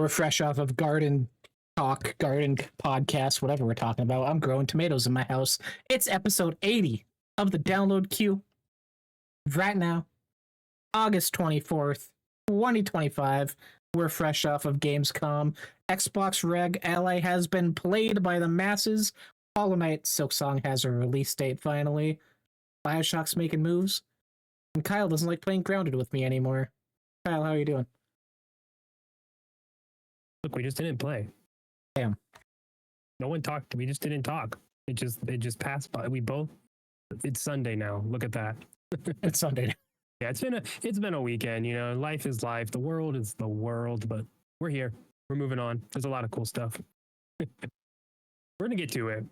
We're fresh off of garden talk, garden podcast, whatever we're talking about. I'm growing tomatoes in my house. It's episode 80 of the download queue. Right now, August 24th, 2025. We're fresh off of Gamescom. Xbox Rog Ally has been played by the masses. Hollow Knight Silksong has a release date finally. Bioshock's making moves. And Kyle doesn't like playing Grounded with me anymore. Kyle, how are you doing? Look, we just didn't play. Damn. No one talked. We just didn't talk. It just passed by. It's Sunday now. Look at that. It's Sunday. Yeah, it's been a weekend, you know. Life is life. The world is the world, but we're here. We're moving on. There's a lot of cool stuff. We're gonna get to it.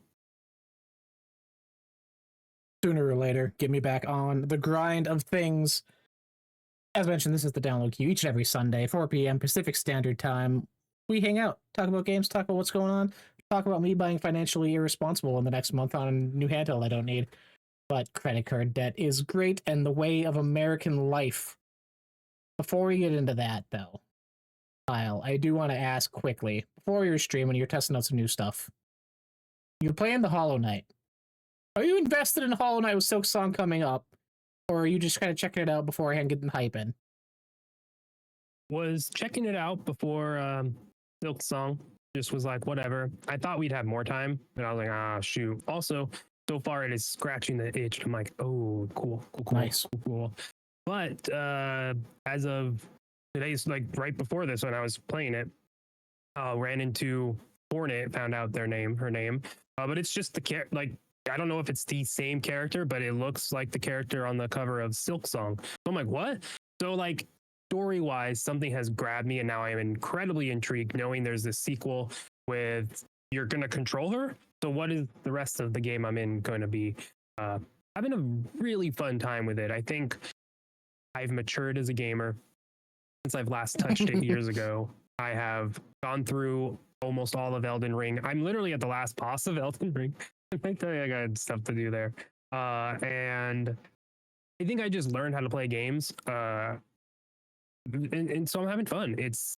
Sooner or later, get me back on the grind of things. As mentioned, this is the download queue each and every Sunday, 4 p.m. Pacific Standard Time. We hang out, talk about games, talk about what's going on, talk about me buying financially irresponsible in the next month on a new handheld I don't need. But credit card debt is great and the way of American life. Before we get into that, though, Kyle, I do want to ask quickly, before you're streaming, you're testing out some new stuff. You're playing the Hollow Knight. Are you invested in Hollow Knight with Silksong coming up? Or are you just kind of checking it out beforehand, getting hype in? Was checking it out before Silksong. Just was like, whatever. I thought we'd have more time, but I was like, shoot. Also, so far it is scratching the itch. I'm like, oh, cool. Nice. Cool. But as of today's, like right before this, when I was playing it, ran into Hornet, found out her name. But it's just the like, I don't know if it's the same character, but it looks like the character on the cover of Silksong. So I'm like, what? So like, story-wise, something has grabbed me, and now I am incredibly intrigued, knowing there's this sequel with you're gonna control her. So what is the rest of the game I'm in going to be? Having a really fun time with it. I think I've matured as a gamer since I've last touched it years ago. I have gone through almost all of Elden Ring. I'm literally at the last boss of Elden Ring. I tell you, I got stuff to do there. And I think I just learned how to play games. And so I'm having fun. It's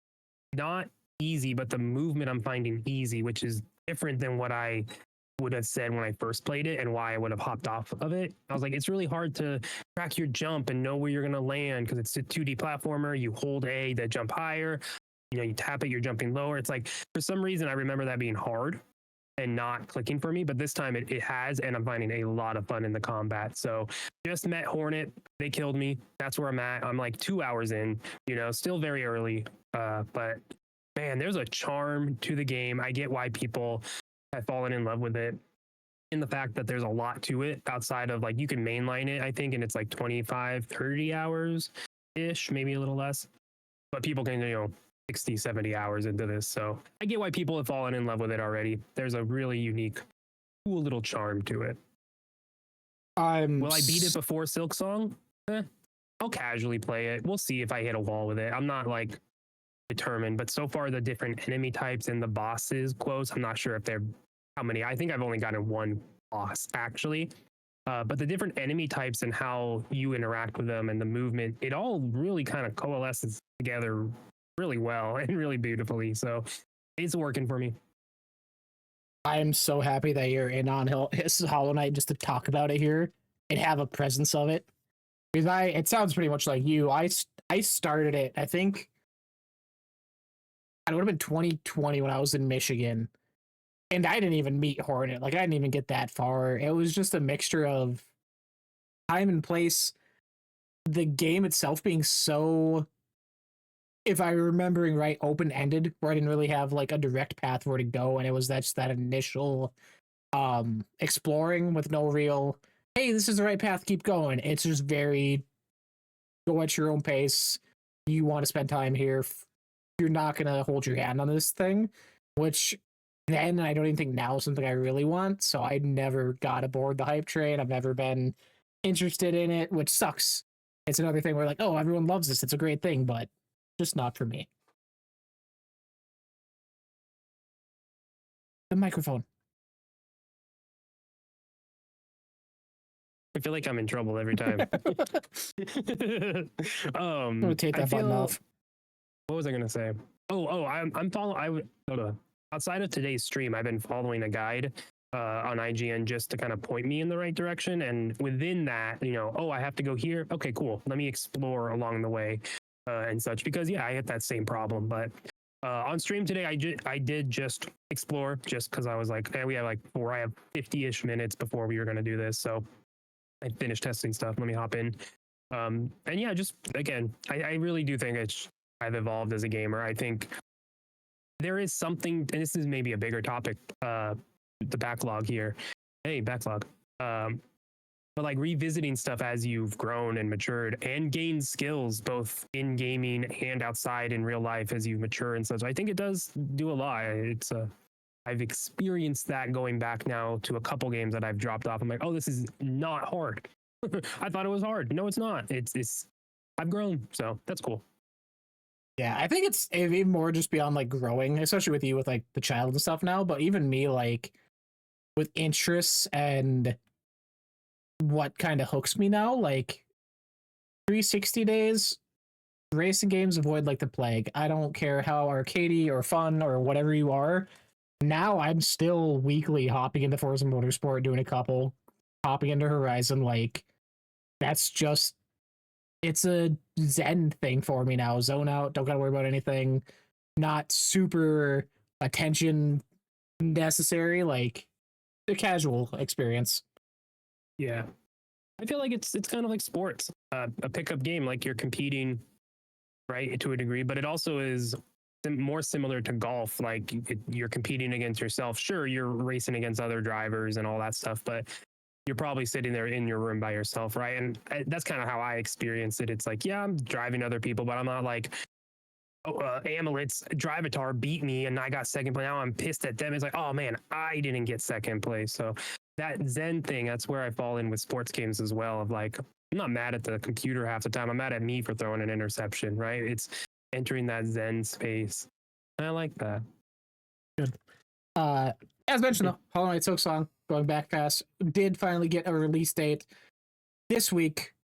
not easy, but the movement I'm finding easy, which is different than what I would have said when I first played it and why I would have hopped off of it. I was like, it's really hard to track your jump and know where you're going to land because it's a 2D platformer. You hold A to jump higher. You know, you tap it, you're jumping lower. It's like, for some reason, I remember that being hard and not clicking for me, but this time it has, and I'm finding a lot of fun in the combat. So just met Hornet, they killed me. That's where I'm at. I'm like 2 hours in, you know, still very early. But man, there's a charm to the game. I get why people have fallen in love with it, in the fact that there's a lot to it outside of like, you can mainline it, I think, and it's like 25, 30 hours ish, maybe a little less, but people can, you know, 60, 70 hours into this. So I get why people have fallen in love with it already. There's a really unique, cool little charm to it. Will I beat it before Silksong? I'll casually play it. We'll see if I hit a wall with it. I'm not like determined, but so far the different enemy types and the bosses quotes, I'm not sure if they're how many. I think I've only gotten one boss actually. But the different enemy types and how you interact with them and the movement, it all really kind of coalesces together really well and really beautifully. So it's working for me. I'm so happy that you're in on Hollow Knight just to talk about it here and have a presence of it. Because it sounds pretty much like you. I started it, I think it would have been 2020 when I was in Michigan. And I didn't even meet Hornet. Like, I didn't even get that far. It was just a mixture of time and place. The game itself being so, if I'm remembering right, open-ended, where I didn't really have like a direct path where to go, and it was just that initial exploring with no real, hey, this is the right path, keep going. It's just very go at your own pace. You want to spend time here. You're not gonna hold your hand on this thing, which then I don't even think now is something I really want. So I never got aboard the hype train. I've never been interested in it, which sucks. It's another thing where like, oh, everyone loves this. It's a great thing, but just not for me. The microphone. I feel like I'm in trouble every time. I'm gonna take that button off. What was I gonna say? I'm following. I would hold on. Outside of today's stream, I've been following a guide on IGN just to kind of point me in the right direction. And within that, I have to go here. Okay, cool. Let me explore along the way and such. Because yeah, I hit that same problem. But on stream today, I did just explore just because I was like, hey, we have like I have 50-ish minutes before we were going to do this. So I finished testing stuff. Let me hop in. And yeah, just again, I really do think I've evolved as a gamer. I think there is something, and this is maybe a bigger topic, the backlog here. Hey, backlog. But like revisiting stuff as you've grown and matured and gained skills both in gaming and outside in real life as you mature and such. I think it does do a lot. I've experienced that going back now to a couple games that I've dropped off. I'm like, oh, this is not hard. I thought it was hard. No, it's not. It's I've grown, so that's cool. Yeah, I think it's even more just beyond like growing, especially with you with like the child and stuff now, but even me like with interests and what kind of hooks me now, like 360 days, racing games avoid like the plague. I don't care how arcadey or fun or whatever you are. Now I'm still weekly hopping into Forza Motorsport, doing a couple, hopping into Horizon. Like that's just, it's a zen thing for me now. Zone out, don't gotta worry about anything. Not super attention necessary, like a casual experience. Yeah. I feel like it's kind of like sports, a pickup game, like you're competing, right, to a degree, but it also is more similar to golf. Like you're competing against yourself. Sure, you're racing against other drivers and all that stuff, but you're probably sitting there in your room by yourself, right? And that's kind of how I experience it. It's like, yeah, I'm driving other people, but I'm not like, Amulet's Drivatar beat me and I got second place. Now I'm pissed at them. It's like, oh man, I didn't get second place. So that Zen thing, that's where I fall in with sports games as well. Of like, I'm not mad at the computer half the time. I'm mad at me for throwing an interception, right? It's entering that Zen space. And I like that. Good. As mentioned, though, Hollow Knight Silk Song, going back past, did finally get a release date this week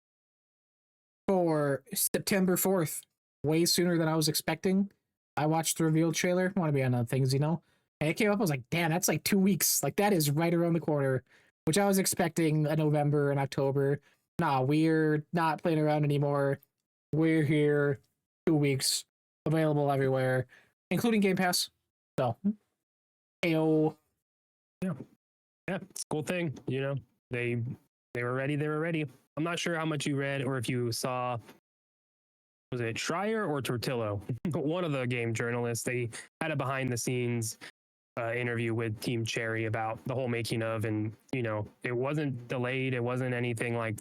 for September 4th. Way sooner than I was expecting. I watched the reveal trailer. Want to be on other things, and it came up. I was like, damn, that's like 2 weeks. Like that is right around the corner, which I was expecting a November and October. Nah, we're not playing around anymore. We're here. 2 weeks, available everywhere, including Game Pass. So, ayo. Yeah, it's a cool thing. They were ready. They were ready. I'm not sure how much you read or if you saw. Was it Schreier or Tortillo? But one of the game journalists, they had a behind the scenes interview with Team Cherry about the whole making of, and it wasn't delayed. It wasn't anything like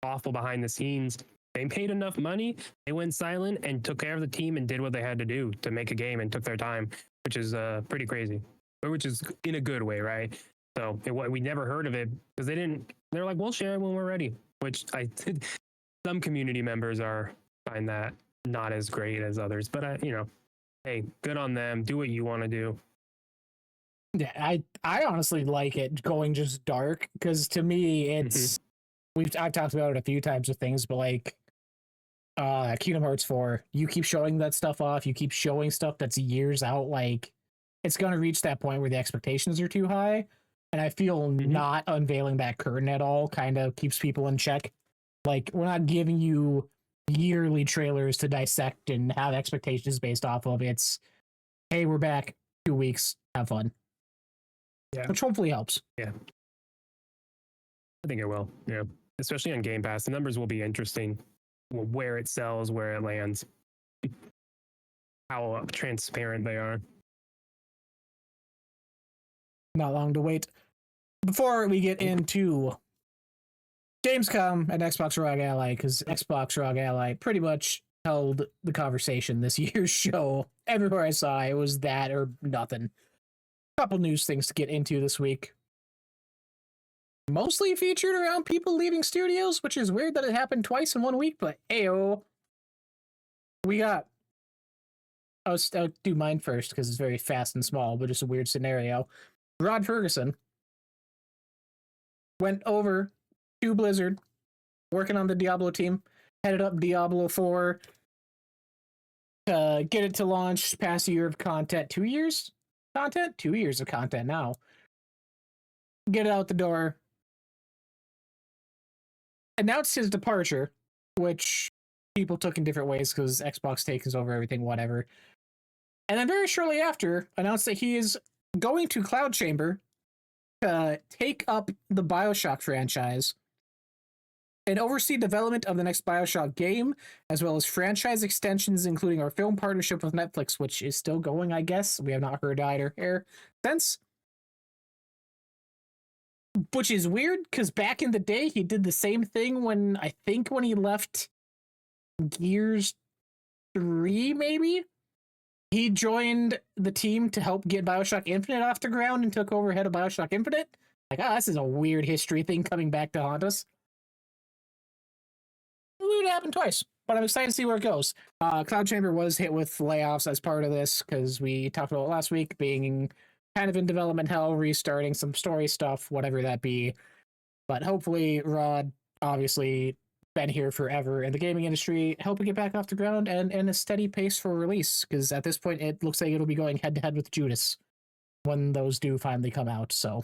awful behind the scenes. They paid enough money. They went silent and took care of the team and did what they had to do to make a game and took their time, which is pretty crazy, which is in a good way, right? So we never heard of it because they're like, we'll share it when we're ready, which some community members find that not as great as others, but hey, good on them. Do what you want to do. Yeah, I honestly like it going just dark because to me it's I've talked about it a few times with things, but like Kingdom Hearts 4, you keep showing that stuff off, you keep showing stuff that's years out, like it's gonna reach that point where the expectations are too high, and I feel not unveiling that curtain at all kind of keeps people in check. Like we're not giving you yearly trailers to dissect and have expectations based off of. It's, hey, we're back, 2 weeks, have fun. Yeah, which hopefully helps. Yeah, I think it will. Yeah, especially on Game Pass, the numbers will be interesting. Where it sells, where it lands, how transparent they are. Not long to wait. Before we get into Gamescom and Xbox Rog Ally, because Xbox Rog Ally pretty much held the conversation this year's show. Everywhere I saw it was that or nothing. Couple news things to get into this week. Mostly featured around people leaving studios, which is weird that it happened twice in 1 week, but ayo. We got... I'll do mine first because it's very fast and small, but just a weird scenario. Rod Ferguson went over to Blizzard, working on the Diablo team, headed up Diablo 4, get it to launch, past a year of content, 2 years content, 2 years of content now. Get it out the door. Announced his departure, which people took in different ways because Xbox takes over everything, whatever. And then very shortly after, announced that he is going to Cloud Chamber to take up the BioShock franchise and oversee development of the next BioShock game, as well as franchise extensions, including our film partnership with Netflix, which is still going, I guess. We have not heard either here since. Which is weird, because back in the day, he did the same thing when he left Gears 3, maybe? He joined the team to help get BioShock Infinite off the ground and took over head of BioShock Infinite. Like, this is a weird history thing coming back to haunt us. It happened twice, but I'm excited to see where it goes. Cloud Chamber was hit with layoffs as part of this, because we talked about it last week, being kind of in development hell, restarting some story stuff, whatever that be. But hopefully Rod, obviously been here forever in the gaming industry, helping get back off the ground and a steady pace for release, because at this point it looks like it'll be going head to head with Judas when those do finally come out. So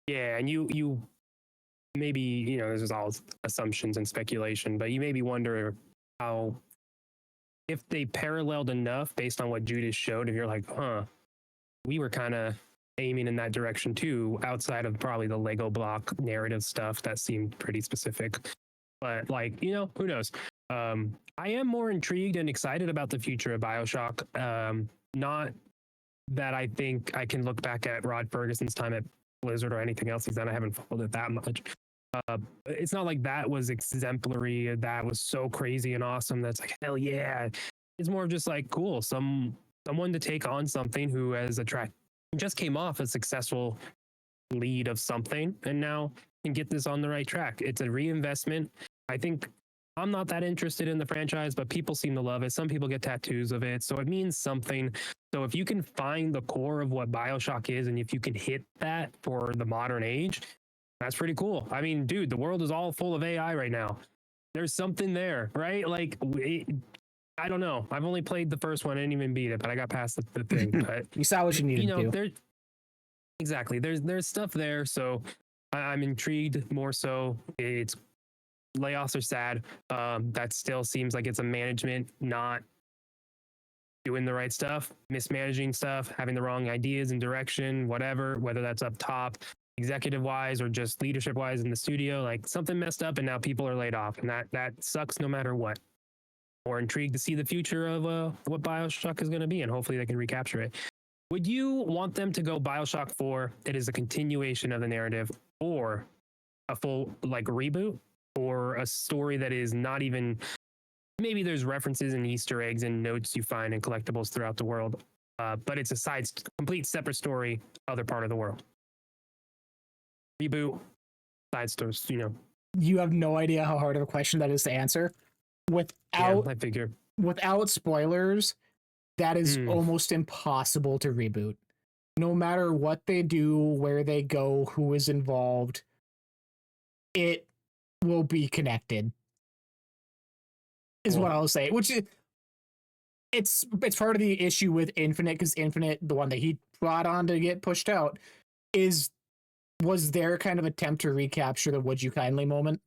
yeah, and you maybe, this is all assumptions and speculation, but you maybe wonder how, if they paralleled enough based on what Judas showed, if you're like, we were kind of aiming in that direction too, outside of probably the Lego block narrative stuff that seemed pretty specific. But who knows? I am more intrigued and excited about the future of BioShock. Not that I think I can look back at Rod Ferguson's time at Blizzard or anything else he's done. I haven't followed it that much. It's not like that was exemplary, that was so crazy and awesome that's like, hell yeah. It's more of just like, cool, someone to take on something who has just came off a successful lead of something and now can get this on the right track. It's a reinvestment. I think I'm not that interested in the franchise, but people seem to love it. Some people get tattoos of it, so it means something. So if you can find the core of what BioShock is, and if you can hit that for the modern age, that's pretty cool. I mean, dude, the world is all full of AI right now. There's something there, right? I don't know. I've only played the first one. I didn't even beat it, but I got past the thing. But you saw what you needed to do. Exactly. There's stuff there. So I'm intrigued more so. It's layoffs are sad. That still seems like it's a management not doing the right stuff, mismanaging stuff, having the wrong ideas and direction, whatever, whether that's up top, executive wise, or just leadership wise in the studio, like something messed up and now people are laid off, and that sucks no matter what. More intrigued to see the future of what BioShock is going to be, and hopefully they can recapture it. Would you want them to go BioShock 4? It is a continuation of the narrative, or a full reboot, or a story that is not even, maybe there's references and Easter eggs and notes you find in collectibles throughout the world, but it's a complete separate story, other part of the world. Reboot, side stories, You have no idea how hard of a question that is to answer. I figure. Without spoilers, that is almost impossible to reboot. No matter what they do, where they go, who is involved, it will be connected. Is what I'll say. Which is, it's part of the issue with Infinite, because Infinite, the one that he brought on to get pushed out, was their kind of attempt to recapture the Would You Kindly moment.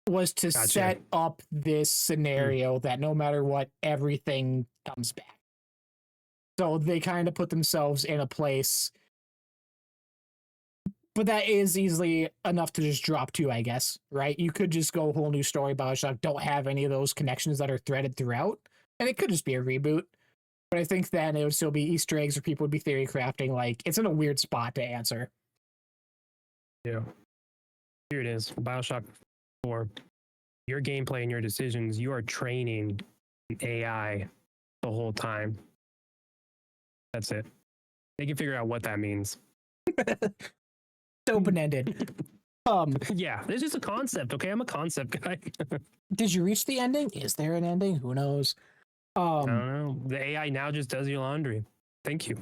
Was to set up this scenario that no matter what, everything comes back. So they kind of put themselves in a place, but that is easily enough to just drop to, I guess, right? You could just go a whole new story. BioShock don't have any of those connections that are threaded throughout, and it could just be a reboot. But I think then it would still be Easter eggs, or people would be theory crafting. It's in a weird spot to answer. Yeah. Here it is. BioShock 4. Your gameplay and your decisions, you are training AI the whole time. That's it. They can figure out what that means. Open-ended. Yeah, this is a concept, okay? I'm a concept guy. Did you reach the ending? Is there an ending? Who knows? I don't know. The AI now just does your laundry. Thank you.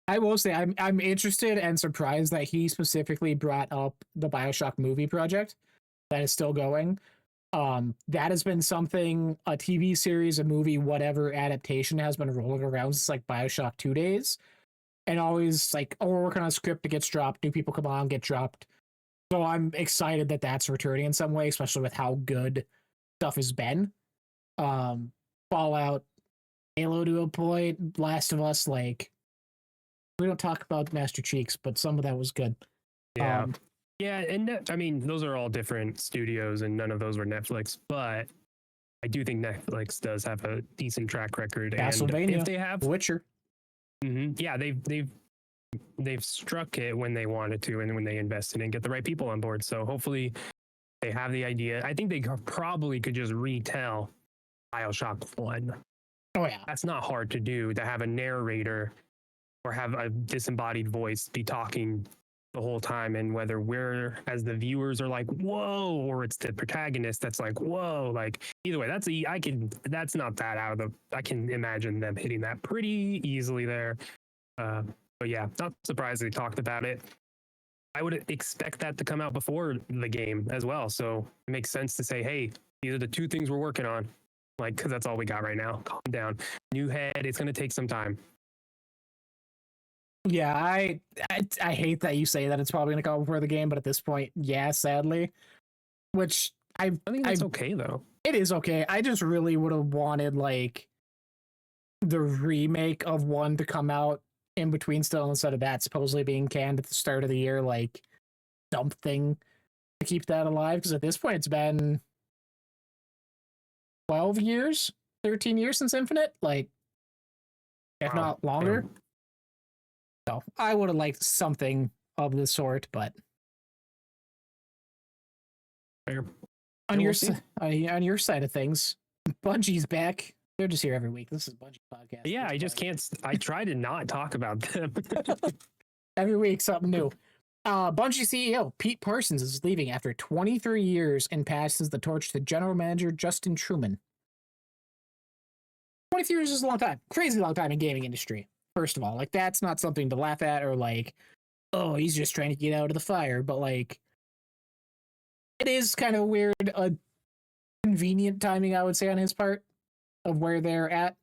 I will say I'm interested and surprised that he specifically brought up the BioShock movie project that is still going. That has been something, a TV series, a movie, whatever adaptation has been rolling around since like Bioshock 2 days. And always like, oh, we're working on a script that gets dropped, new people come on, get dropped. So I'm excited that that's returning in some way, especially with how good stuff has been. Fallout, Halo to a point, Last of Us, like, we don't talk about Master Cheeks, but some of that was good. Yeah. Yeah, and I mean, those are all different studios, and none of those were Netflix. But I do think Netflix does have a decent track record. Castlevania, and if they have, Witcher, yeah, they've struck it when they wanted to, and when they invested and get the right people on board. So hopefully, they have the idea. I think they probably could just retell Bioshock 1. oh yeah, That's not hard to do. To have a narrator or have a disembodied voice be talking the whole time, and whether we're as the viewers are like whoa, or it's the protagonist that's like whoa, like either way, that's not that out of the, I can imagine them hitting that pretty easily there. But yeah, not surprised they talked about it. I would expect that to come out before the game as well, so it makes sense to say, hey, these are the two things we're working on, like, because that's all we got right now. Calm down, new head, it's going to take some time. yeah. I hate that you say that it's probably gonna come before the game, but at this point, yeah, sadly. Which I think that's okay though. It is okay. I just really would have wanted like the remake of 1 to come out in between still, instead of that supposedly being canned at the start of the year, like something to keep that alive. Because at this point, it's been 12 years, 13 years since Infinite, like, if Wow. not longer. Yeah. So I would have liked something of the sort, but Fair. on Yeah, your we'll see. on your side of things, Bungie's back. They're just here every week. This is Bungie podcast. Yeah, I just can't. I try to not talk about them. Every week something new. Bungie CEO Pete Parsons is leaving after 23 years and passes the torch to general manager Justin Truman. 23 years is a long time. Crazy long time in gaming industry. First of all, like, that's not something to laugh at or like, oh, he's just trying to get out of the fire. But like, it is kind of weird, convenient timing, I would say, on his part of where they're at.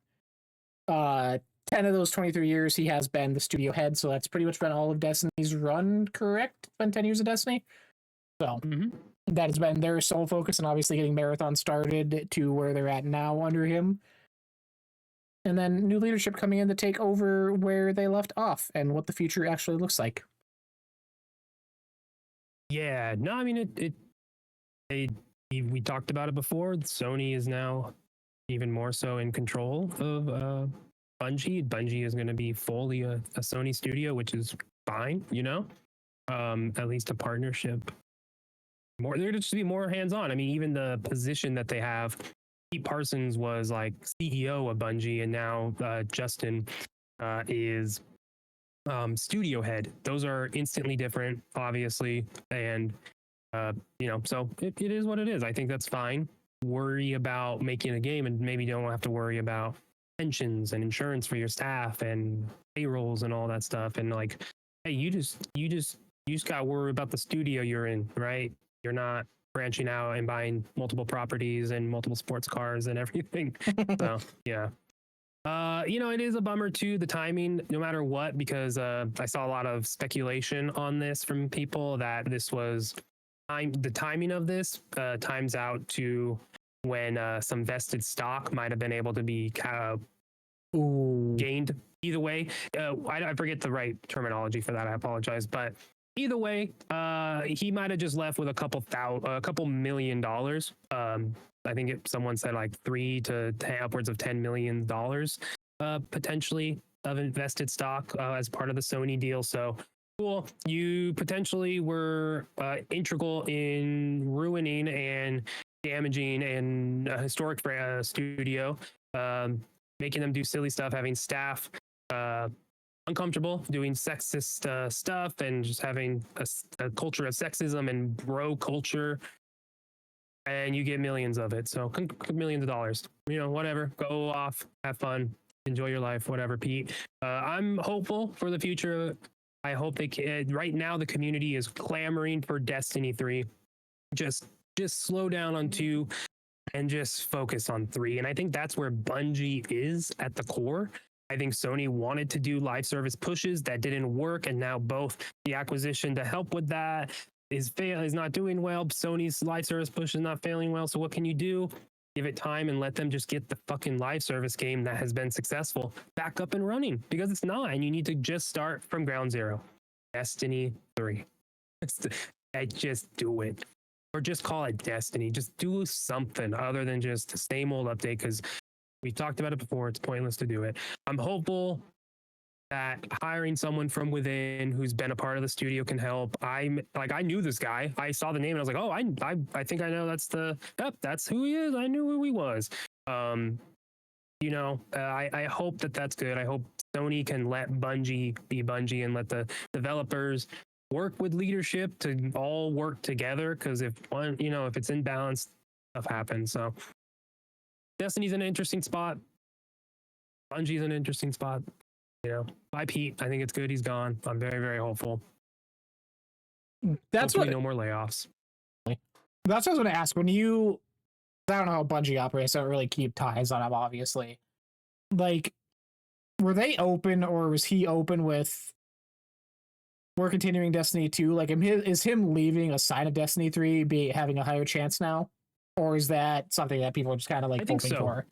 10 of those 23 years, he has been the studio head, so that's pretty much been all of Destiny's run, correct? It's been 10 years of Destiny. So that has been their sole focus, and obviously getting Marathon started to where they're at now under him. And then new leadership coming in to take over where they left off and what the future actually looks like. Yeah, no, I mean we talked about it before. Sony is now even more so in control of Bungie. Bungie is going to be fully a Sony studio, which is fine, you know. At least a partnership. More, they're just to be more hands-on. I mean, even the position that they have. Pete Parsons was like CEO of Bungie, and now Justin is studio head. Those are instantly different, obviously, and you know, so it is what it is. I think that's fine. Worry about making a game, and maybe don't have to worry about pensions and insurance for your staff and payrolls and all that stuff. And like, hey, you just got to worry about the studio you're in, right? You're not branching out and buying multiple properties and multiple sports cars and everything. So yeah. You know, it is a bummer too, the timing, no matter what, because I saw a lot of speculation on this from people that this was the timing of this times out to when some vested stock might have been able to be gained. Either way, I forget the right terminology for that. I apologize, but either way, he might have just left with a couple $1 million. I think someone said like 3 to 10, upwards of $10 million potentially of invested stock as part of the Sony deal. So cool. You potentially were integral in ruining and damaging a historic studio, making them do silly stuff, having staff uncomfortable, doing sexist stuff, and just having a culture of sexism and bro culture. And you get millions of it. So millions of dollars, you know, whatever, go off, have fun, enjoy your life, whatever, Pete. I'm hopeful for the future. I hope they can. Right now, the community is clamoring for Destiny 3. Just just slow down on 2 and just focus on 3. And I think that's where Bungie is at the core. I think Sony wanted to do live service pushes that didn't work, and now both the acquisition to help with that is not doing well. Sony's live service push is not failing well. So what can you do? Give it time and let them just get the fucking live service game that has been successful back up and running, because it's not, and you need to just start from ground zero. Destiny 3. Just do it. Or just call it Destiny. Just do something other than just the same old update, because we talked about it before. It's pointless to do it. I'm hopeful that hiring someone from within who's been a part of the studio can help. I knew this guy. I saw the name and I was like, oh, I think I know that's who he is. I knew who he was. I hope that's good. I hope Sony can let Bungie be Bungie and let the developers work with leadership to all work together. Because if it's in balance, stuff happens. So Destiny's an interesting spot. Bungie's an interesting spot. Bye Pete. I think it's good he's gone. I'm very, very hopeful. Hopefully no more layoffs. That's what I was going to ask. I don't know how Bungie operates. I don't really keep ties on them, obviously. Like, were they open, or was he open with we're continuing Destiny 2? Like, is him leaving a sign of Destiny 3 having a higher chance now? Or is that something that people are just kind of like hoping for?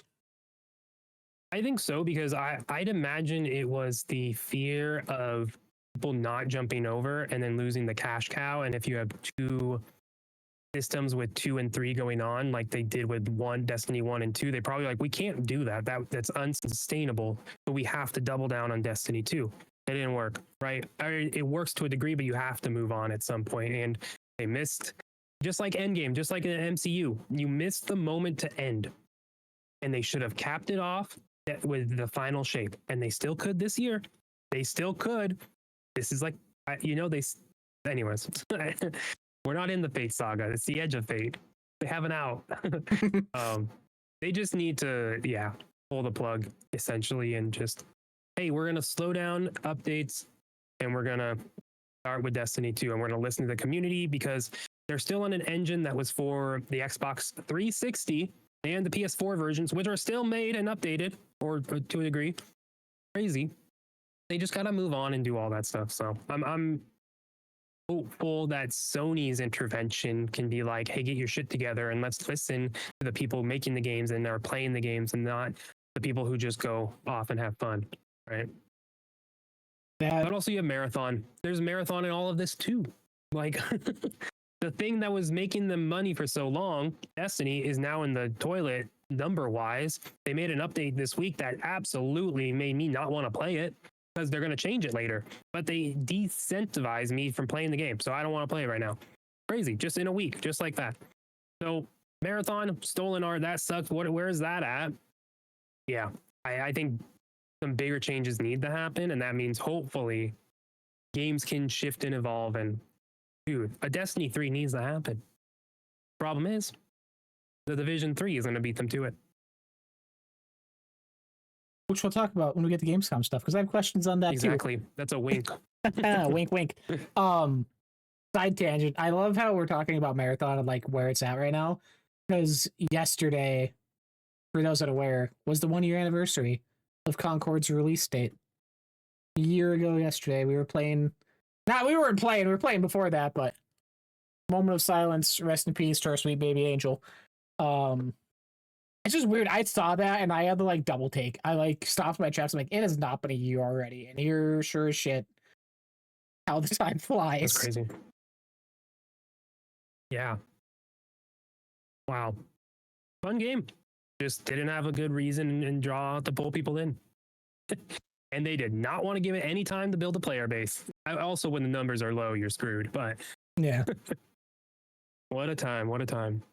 I think so, because I'd imagine it was the fear of people not jumping over and then losing the cash cow. And if you have 2 systems with 2 and 3 going on, like they did with Destiny 1 and 2, they probably we can't do that. That's unsustainable. But we have to double down on Destiny 2. It didn't work, right? It works to a degree, but you have to move on at some point. And they missed, just like Endgame, just like an MCU, you missed the moment to end. And they should have capped it off with the final shape, and they still could this year. They still could. This is anyways, we're not in the Fate saga. It's the edge of Fate. They have an out. They just need to, pull the plug essentially, and just, hey, we're going to slow down updates, and we're going to start with Destiny 2, and we're going to listen to the community, because they're still on an engine that was for the Xbox 360 and the PS4 versions, which are still made and updated, or to a degree. Crazy. They just gotta move on and do all that stuff. So I'm hopeful that Sony's intervention can be like, hey, get your shit together and let's listen to the people making the games and are playing the games, and not the people who just go off and have fun, right? But also you have Marathon. There's a Marathon in all of this too. Like the thing that was making them money for so long, Destiny, is now in the toilet number-wise. They made an update this week that absolutely made me not want to play it, because they're going to change it later. But they decentivized me from playing the game, so I don't want to play it right now. Crazy, just in a week, just like that. So Marathon, stolen art, that sucks. Where is that at? Yeah, I think some bigger changes need to happen, and that means hopefully games can shift and evolve. And dude, a Destiny 3 needs to happen. Problem is, the Division 3 is going to beat them to it. Which we'll talk about when we get to Gamescom stuff, because I have questions on that exactly. Too. That's a wink. Wink, wink. Side tangent. I love how we're talking about Marathon and like where it's at right now, because yesterday, for those that are aware, was the 1-year anniversary of Concord's release date. A year ago yesterday, we were playing. We were playing before that, but moment of silence, rest in peace to our sweet baby angel. It's just weird. I saw that and I had to like double take. I stopped my tracks. I'm like, it has not been a year already, and here, sure as shit, how the time flies. That's crazy. Yeah. Wow. Fun game. Just didn't have a good reason and draw to pull people in. And they did not want to give it any time to build a player base. Also, when the numbers are low, you're screwed. But yeah. What a time. What a time.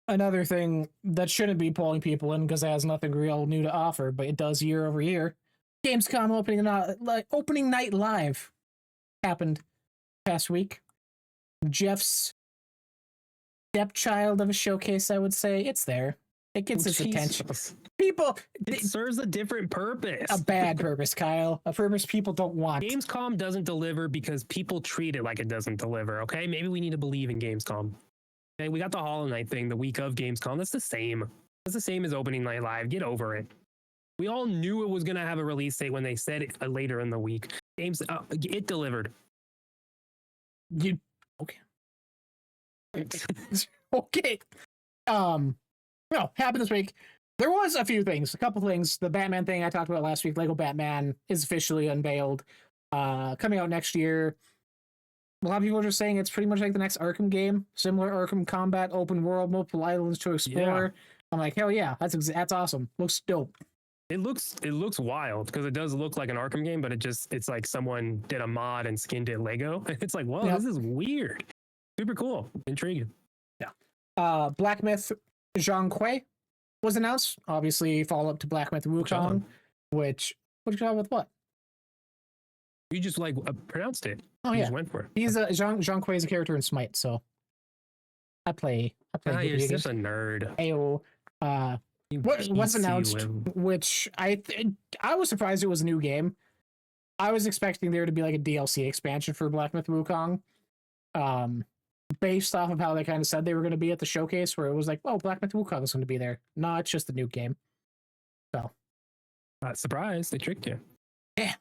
Another thing that shouldn't be pulling people in because it has nothing real new to offer, but it does year over year. Gamescom opening night live happened past week. Jeff's stepchild of a showcase, I would say. It's there. It gets its attention. People, it serves a different purpose. A bad purpose, Kyle. A purpose people don't want. Gamescom doesn't deliver because people treat it like it doesn't deliver, okay? Maybe we need to believe in Gamescom. Hey, we got the Hollow Knight thing the week of Gamescom. That's the same. That's the same as Opening Night Live. Get over it. We all knew it was going to have a release date when they said it later in the week. It delivered. You okay? Okay. Well, happened this week. There was a few things, a couple things. The Batman thing I talked about last week. Lego Batman is officially unveiled. Coming out next year. A lot of people are just saying it's pretty much like the next Arkham game. Similar Arkham combat, open world, multiple islands to explore. I'm like, hell yeah, that's awesome. Looks dope. It looks wild because it does look like an Arkham game, but it's like someone did a mod and skinned it Lego. It's like, whoa, This is weird. Super cool. Intriguing. Yeah. Black Myth Zhang Kui was announced. Obviously, follow up to Black Myth Wukong, which what you got with what? You just pronounced it. Oh, you yeah. Just went for it. He's Zhang Kui is a character in Smite, so I play. You're such a nerd. Ayo. What's announced, which I was surprised it was a new game. I was expecting there to be like a DLC expansion for Black Myth Wukong, based off of how they kind of said they were going to be at the showcase, where it was like, oh, Black Myth Wukong is going to be there. No, it's just a new game. So, surprise, they tricked you. Yeah.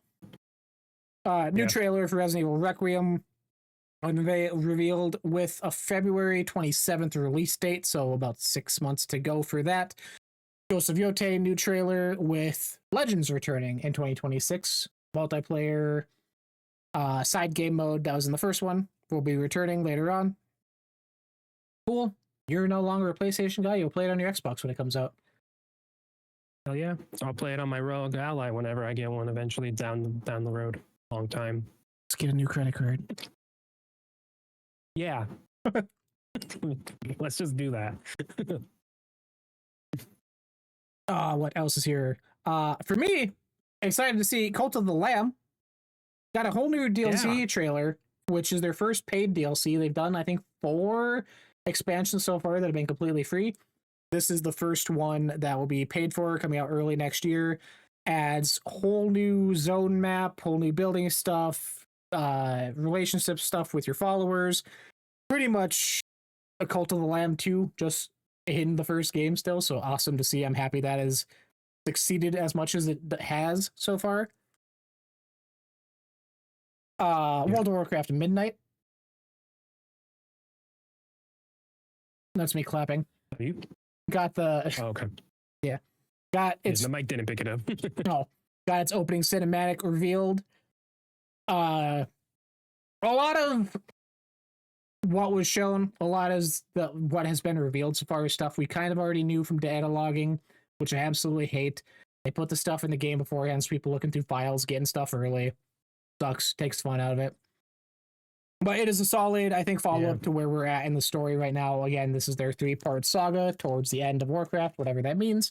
New trailer for Resident Evil Requiem revealed with a February 27th release date, so about 6 months to go for that. Ghost of Yote new trailer with Legends returning in 2026. Multiplayer side game mode that was in the first one will be returning later on. Cool. You're no longer a PlayStation guy. You'll play it on your Xbox when it comes out. Hell yeah. I'll play it on my Rog Ally whenever I get one eventually down the road. Long time. Let's get a new credit card. Yeah. Let's just do that. What else is here? For me, excited to see Cult of the Lamb. Got a whole new DLC trailer, which is their first paid DLC. They've done, I think, 4 expansions so far that have been completely free. This is the first one that will be paid for, coming out early next year. Adds whole new zone map, whole new building stuff, relationship stuff with your followers. Pretty much a Cult of the Lamb 2, just in the first game still. So awesome to see. I'm happy that has succeeded as much as it has so far. World of Warcraft Midnight. That's me clapping. You? Got the... Oh, okay. Yeah. Got its... The mic didn't pick it up. No. Got its opening cinematic revealed. A lot of what was shown, a lot is what has been revealed so far is stuff we kind of already knew from data logging, which I absolutely hate. They put the stuff in the game beforehand, so people looking through files, getting stuff early. Sucks, takes fun out of it. But it is a solid, I think, follow-up to where we're at in the story right now. Again, this is their 3-part saga towards the end of Warcraft, whatever that means.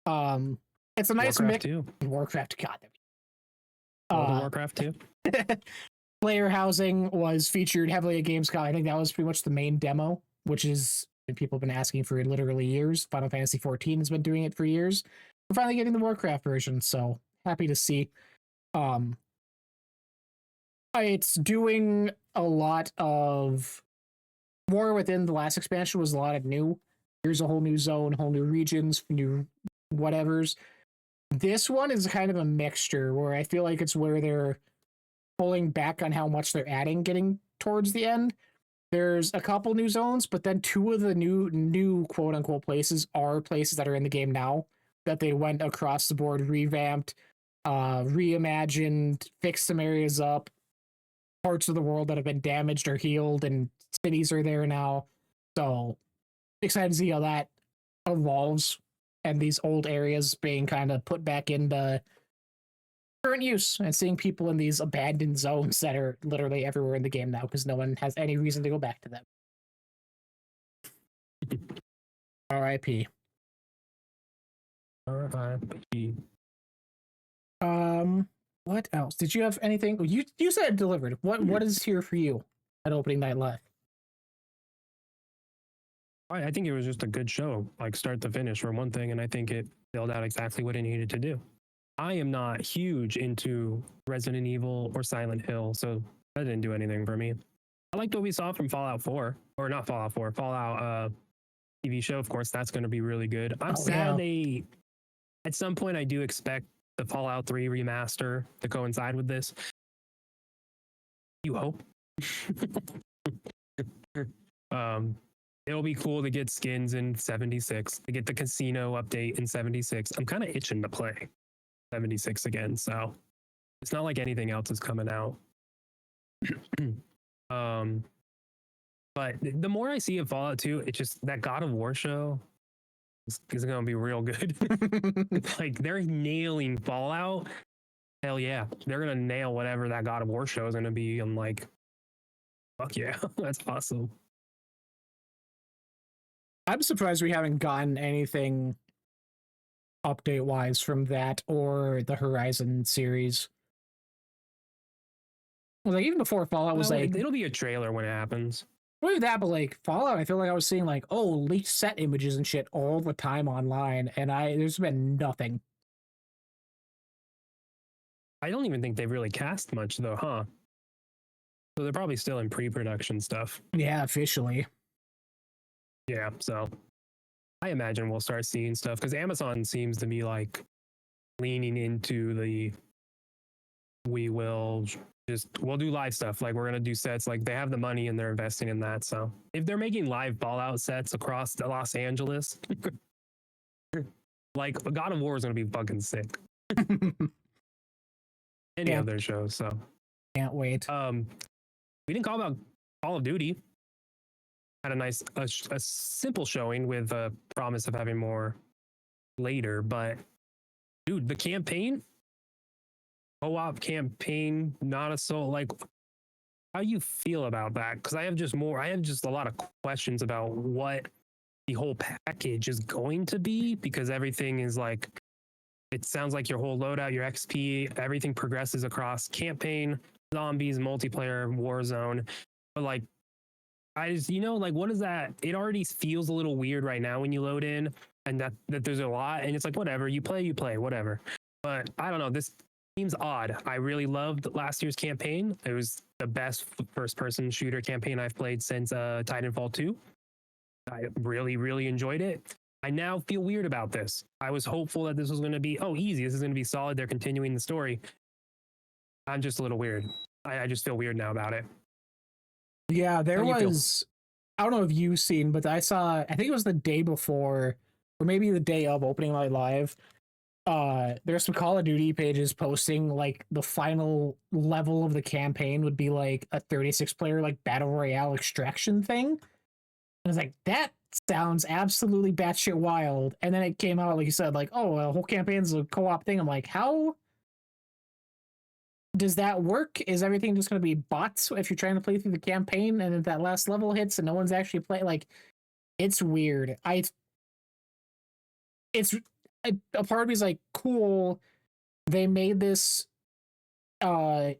It's a nice mix. Warcraft, God. World of Warcraft 2. Player housing was featured heavily at Gamescom. I think that was pretty much the main demo, which is people have been asking for literally years. Final Fantasy 14 has been doing it for years. We're finally getting the Warcraft version, so happy to see. It's doing a lot of more within the last expansion was a lot of new. Here's a whole new zone, whole new regions, new whatevers. This one is kind of a mixture where I feel like it's where they're pulling back on how much they're adding getting towards the end. There's a couple new zones, but then 2 of the new quote unquote places are places that are in the game now that they went across the board, revamped, reimagined, fixed some areas up. Parts of the world that have been damaged are healed, and cities are there now. So excited to see how that evolves and these old areas being kind of put back into current use and seeing people in these abandoned zones that are literally everywhere in the game now because no one has any reason to go back to them. R.I.P. R.I.P. What else? Did you have anything? You said it delivered. What is here for you at Opening Night Live? I think it was just a good show, like start to finish for one thing, and I think it filled out exactly what it needed to do. I am not huge into Resident Evil or Silent Hill, so that didn't do anything for me. I liked what we saw from Fallout 4. or not Fallout 4, Fallout TV show. Of course, that's going to be really good. I'm Oh, sad yeah. at some point, I do expect the Fallout 3 remaster to coincide with this. You hope. um, it'll be cool to get skins in 76, to get the casino update in 76. I'm kind of itching to play 76 again, so it's not like anything else is coming out. But the more I see of Fallout 2, it's just that God of War show is going to be real good. Like they're nailing Fallout. Hell yeah, they're going to nail whatever that God of War show is going to be. I'm like, fuck yeah, that's awesome. I'm surprised we haven't gotten anything update wise from that or the Horizon series. Like even before Fallout was Well, like it'll be a trailer when it happens. really that, but like Fallout, I feel like I was seeing like leaked set images and shit all the time online, and there's been nothing. I don't even think they've really cast much though, huh? So they're probably still in pre-production stuff. Yeah, officially. Yeah, so I imagine we'll start seeing stuff because Amazon seems to be like leaning into we'll do live stuff. Like we're gonna do sets. Like they have the money and they're investing in that. So if they're making live Fallout sets across Los Angeles, like God of War is gonna be fucking sick. Any Yeah. of their shows. So Can't wait. we didn't call about Call of Duty. Had a nice a simple showing with a promise of having more later, but dude, the campaign, co-op campaign, not a soul. Like, how do you feel about that? Because I have just a lot of questions about what the whole package is going to be, because everything is like, it sounds like your whole loadout, your XP, everything progresses across campaign, zombies, multiplayer, Warzone. But like, I just, like, what is that? It already feels a little weird right now when you load in, and that there's a lot, and it's like, whatever, you play, whatever. But I don't know, this seems odd. I really loved last year's campaign. It was the best first-person shooter campaign I've played since Titanfall 2. I really, really enjoyed it. I now feel weird about this. I was hopeful that this was going to be, easy. This is going to be solid. They're continuing the story. I'm just a little weird. I just feel weird now about it. Yeah, there was. I don't know if you've seen, but I saw. I think it was the day before, or maybe the day of Opening Night Live. There's some Call of Duty pages posting like the final level of the campaign would be like a 36-player like battle royale extraction thing. I was like, that sounds absolutely batshit wild. And then it came out, like you said, like, the whole campaign's a co-op thing. I'm like, how does that work? Is everything just going to be bots if you're trying to play through the campaign and if that last level hits and no one's actually playing? Like, it's weird. It's a part of me is like, cool. They made this kind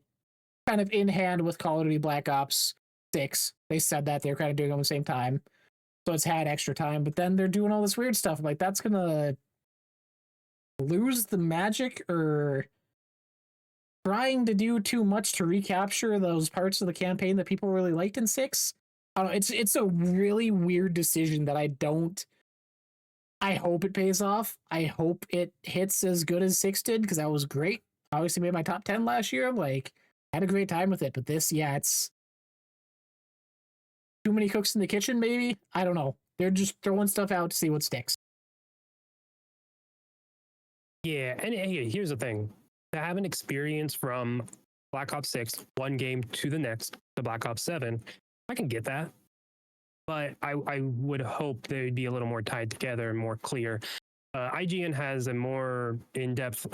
of in hand with Call of Duty Black Ops 6. They said that they're kind of doing it at the same time. So it's had extra time, but then they're doing all this weird stuff. I'm like, that's going to lose the magic, or trying to do too much to recapture those parts of the campaign that people really liked in 6. I don't know, it's a really weird decision that I hope it pays off. I hope it hits as good as 6 did, because that was great. Obviously made my top 10 last year. Like, had a great time with it. But this, it's too many cooks in the kitchen, maybe? I don't know. They're just throwing stuff out to see what sticks. Yeah, and here's the thing. To have an experience from Black Ops 6, one game to the next, to Black Ops 7, I can get that. But I would hope they'd be a little more tied together and more clear. IGN has a more in-depth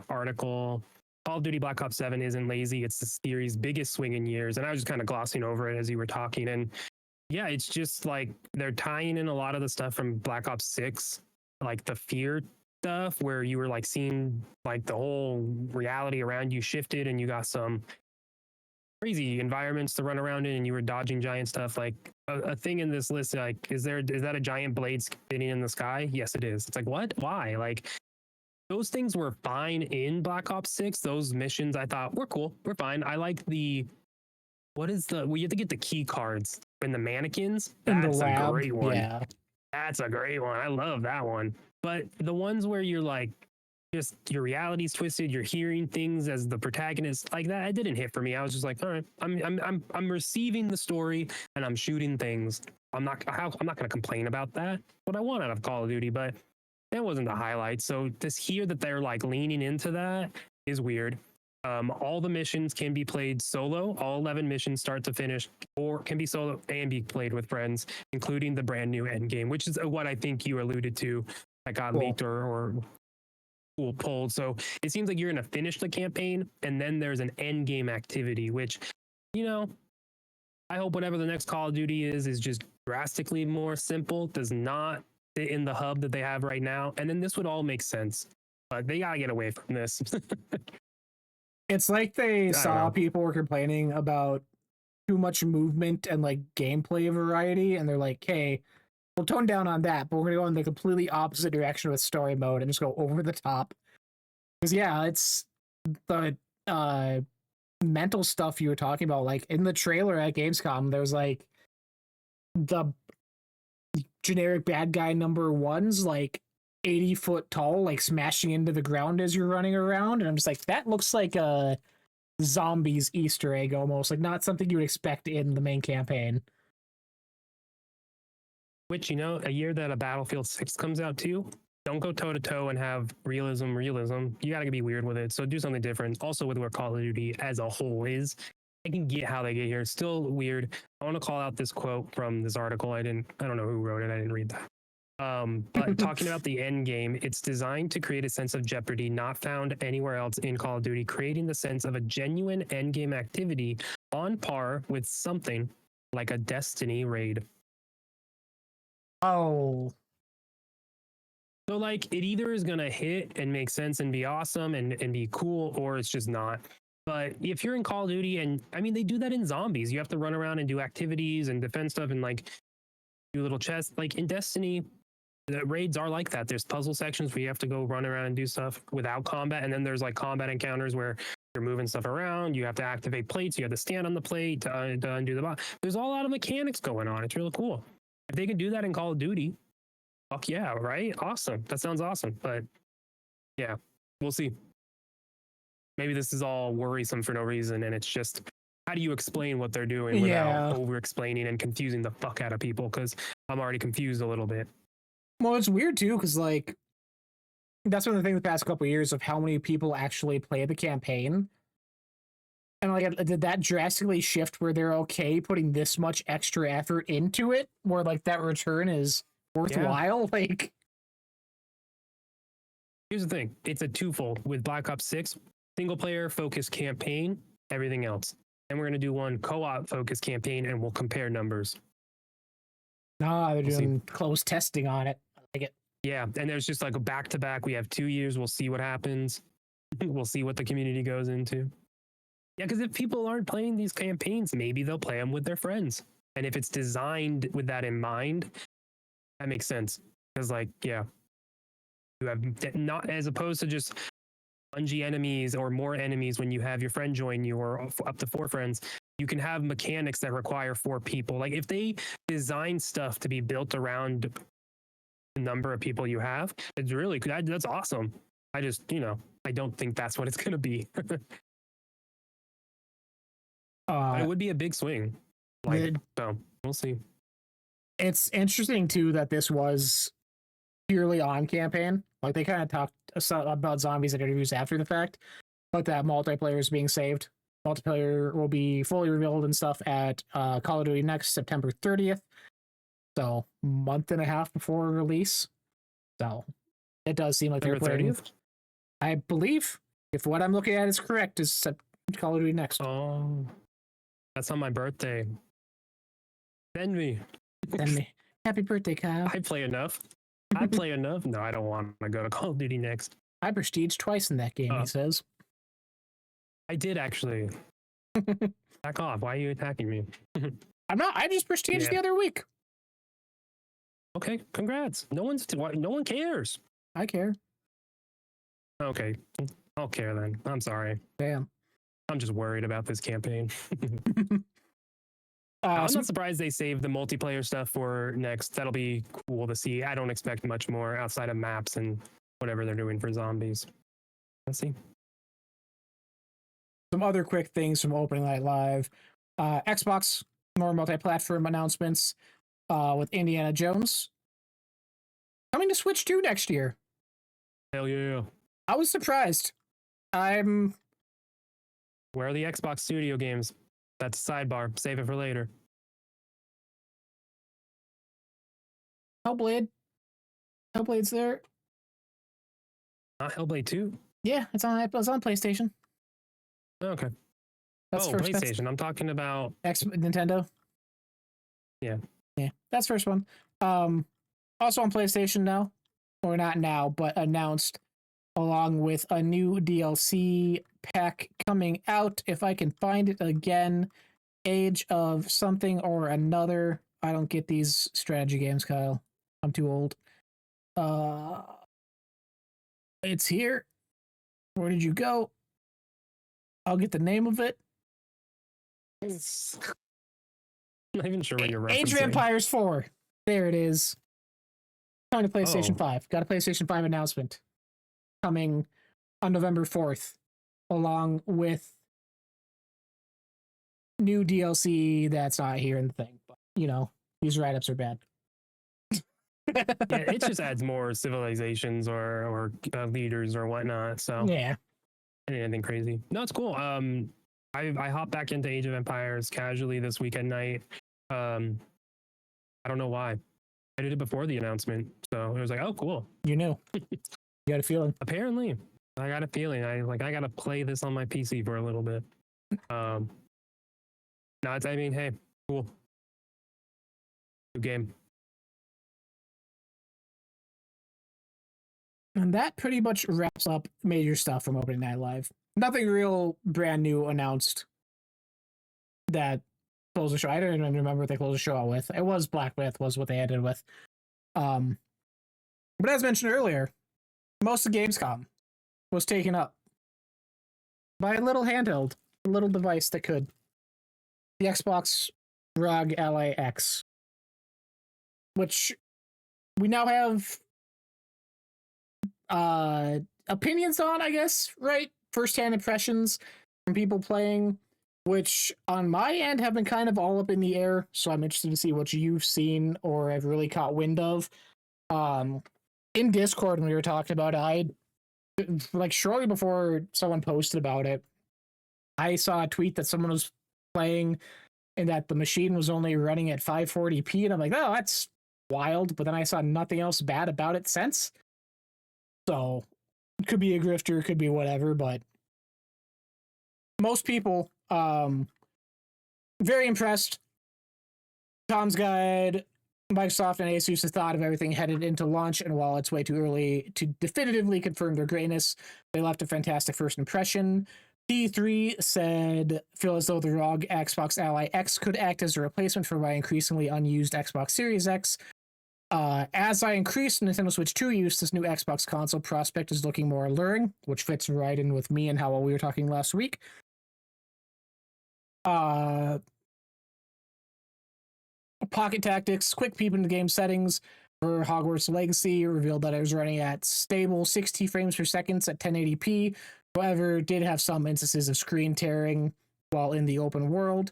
article. Call of Duty Black Ops 7 isn't lazy. It's the series' biggest swing in years. And I was just kind of glossing over it as you were talking. And yeah, it's just like they're tying in a lot of the stuff from Black Ops 6, like the fear stuff where you were like seeing like the whole reality around you shifted and you got some crazy environments to run around in and you were dodging giant stuff. Like a thing in this list, like, is that a giant blade spinning in the sky? Yes, it is. It's like, what? Why? Like, those things were fine in Black Ops 6. Those missions I thought were cool. We're fine. I like we have to get the key cards and the mannequins. In the That's a lab. great one. Yeah. That's a great one. I love that one. But the ones where you're like, just your reality's twisted, you're hearing things as the protagonist, like that, it didn't hit for me. I was just like, all right, I'm receiving the story and I'm shooting things. I'm not going to complain about that. What I want out of Call of Duty, but that wasn't the highlight. So to hear that they're like leaning into that is weird. All the missions can be played solo. All 11 missions, start to finish, or can be solo and be played with friends, including the brand new end game, which is what I think you alluded to. That got leaked or pulled. So it seems like you're going to finish the campaign, and then there's an end game activity, which, you know, I hope whatever the next Call of Duty is just drastically more simple. Does not fit in the hub that they have right now, and then this would all make sense. But they gotta get away from this. It's like they saw know. people were complaining about too much movement and like gameplay variety, and they're like, hey, we'll tone down on that, but we're gonna go in the completely opposite direction with story mode and just go over the top. Because yeah, it's the mental stuff you were talking about. Like in the trailer at Gamescom, there's like the generic bad guy number one's like 80-foot tall, like smashing into the ground as you're running around, and I'm just like, that looks like a zombies Easter egg almost, like not something you would expect in the main campaign. Which, you know, a year that a Battlefield 6 comes out too, don't go toe to toe and have realism. You gotta be weird with it. So do something different. Also with where Call of Duty as a whole is, I can get how they get here. Still weird. I want to call out this quote from this article. I don't know who wrote it. I didn't read that. But talking about the end game, it's designed to create a sense of jeopardy not found anywhere else in Call of Duty, creating the sense of a genuine end game activity on par with something like a Destiny raid. Oh. So like it either is gonna hit and make sense and be awesome and be cool, or it's just not. But if you're in Call of Duty, and I mean they do that in zombies, you have to run around and do activities and defend stuff and like do little chests. Like in Destiny, the raids are like that. There's puzzle sections where you have to go run around and do stuff without combat, and then there's like combat encounters where you're moving stuff around. You have to activate plates. You have to stand on the plate to undo the boss. There's a lot of mechanics going on. It's really cool. If they can do that in Call of Duty, fuck yeah, right? Awesome. That sounds awesome. But yeah, we'll see. Maybe this is all worrisome for no reason, and it's just how do you explain what they're doing without over explaining and confusing the fuck out of people? Because I'm already confused a little bit. Well, it's weird too, because like that's one of the things the past couple of years of how many people actually play the campaign. And like, did that drastically shift where they're okay putting this much extra effort into it, where like that return is worthwhile? Yeah. Like, here's the thing: it's a twofold with Black Ops 6, single player focused campaign, everything else. And we're gonna do one co-op focused campaign, and we'll compare numbers. Nah, they're doing close testing on it. I like it. Yeah, and there's just like a back to back. We have 2 years. We'll see what happens. We'll see what the community goes into. Yeah, because if people aren't playing these campaigns, maybe they'll play them with their friends. And if it's designed with that in mind, that makes sense. Because like, yeah, you have not, as opposed to just Bungie enemies or more enemies when you have your friend join you, or up to 4 friends. You can have mechanics that require 4 people. Like if they design stuff to be built around the number of people you have, it's really good. That's awesome. I just, I don't think that's what it's going to be. But it would be a big swing. So we'll see. It's interesting too that this was purely on campaign. Like they kind of talked about zombies in interviews after the fact, but that multiplayer is being saved. Multiplayer will be fully revealed and stuff at Call of Duty Next September 30th. So month and a half before release. So it does seem like September they're playing. 30th? I believe, if what I'm looking at is correct, is Call of Duty Next. Oh, that's on my birthday. Send me. Send me. Happy birthday, Kyle. I play enough. No, I don't want to go to Call of Duty Next. I prestiged twice in that game, he says. I did actually. Back off. Why are you attacking me? I'm not. I just prestiged the other week. Okay, congrats. No one cares. I care. Okay, I'll care then. I'm sorry. Damn. I'm just worried about this campaign. I'm not surprised they saved the multiplayer stuff for next. That'll be cool to see. I don't expect much more outside of maps and whatever they're doing for zombies. Let's see. Some other quick things from Opening Night Live. Xbox, more multi-platform announcements with Indiana Jones. Coming to Switch 2 next year. Hell yeah. I was surprised. Where are the Xbox Studio games? That's a sidebar. Save it for later. Hellblade. Hellblade's there. Not Hellblade 2? Yeah, it's on PlayStation. Okay. That's PlayStation. I'm talking about Nintendo. Yeah. Yeah, that's first one. Also on PlayStation now, or not now, but announced along with a new DLC pack coming out. If I can find it again, Age of something or another. I don't get these strategy games, Kyle. I'm too old. It's here. Where did you go? I'll get the name of it. Not even sure what you're referencing. Age of Empires 4. There it is. Coming to PlayStation 5. Got a PlayStation 5 announcement coming on November 4th, along with new DLC that's not here in the thing. But, you know, these write-ups are bad. Yeah, it just adds more civilizations or leaders or whatnot. So yeah, anything crazy. No, it's cool. I hopped back into Age of Empires casually this weekend night. I don't know why. I did it before the announcement, so it was like, oh, cool. You knew. You got a feeling. Apparently, I got a feeling. I got to play this on my PC for a little bit. No, I mean, hey, cool. Good game. And that pretty much wraps up major stuff from Opening Night Live. Nothing real brand new announced that closed the show. I don't even remember what they closed the show out with. It was Black Myth was what they ended with. But as mentioned earlier, most of Gamescom was taken up by a little handheld, a little device that could. The Xbox Rog Ally X, which we now have opinions on, I guess, right? First-hand impressions from people playing, which on my end have been kind of all up in the air. So I'm interested to see what you've seen or have really caught wind of. In Discord, when we were talking about it, like shortly before someone posted about it, I saw a tweet that someone was playing and that the machine was only running at 540p, and I'm like, oh, that's wild. But then I saw nothing else bad about it since. So it could be a grifter, it could be whatever, but most people very impressed. Tom's Guide, Microsoft and Asus have thought of everything headed into launch, and while it's way too early to definitively confirm their greatness, they left a fantastic first impression. T3 said, feel as though the ROG Xbox Ally X could act as a replacement for my increasingly unused Xbox Series X. As I increase Nintendo Switch 2 use, this new Xbox console prospect is looking more alluring, which fits right in with me and how we were talking last week. Pocket Tactics, quick peep into game settings for Hogwarts Legacy revealed that it was running at stable 60 frames per second at 1080p. However, did have some instances of screen tearing while in the open world.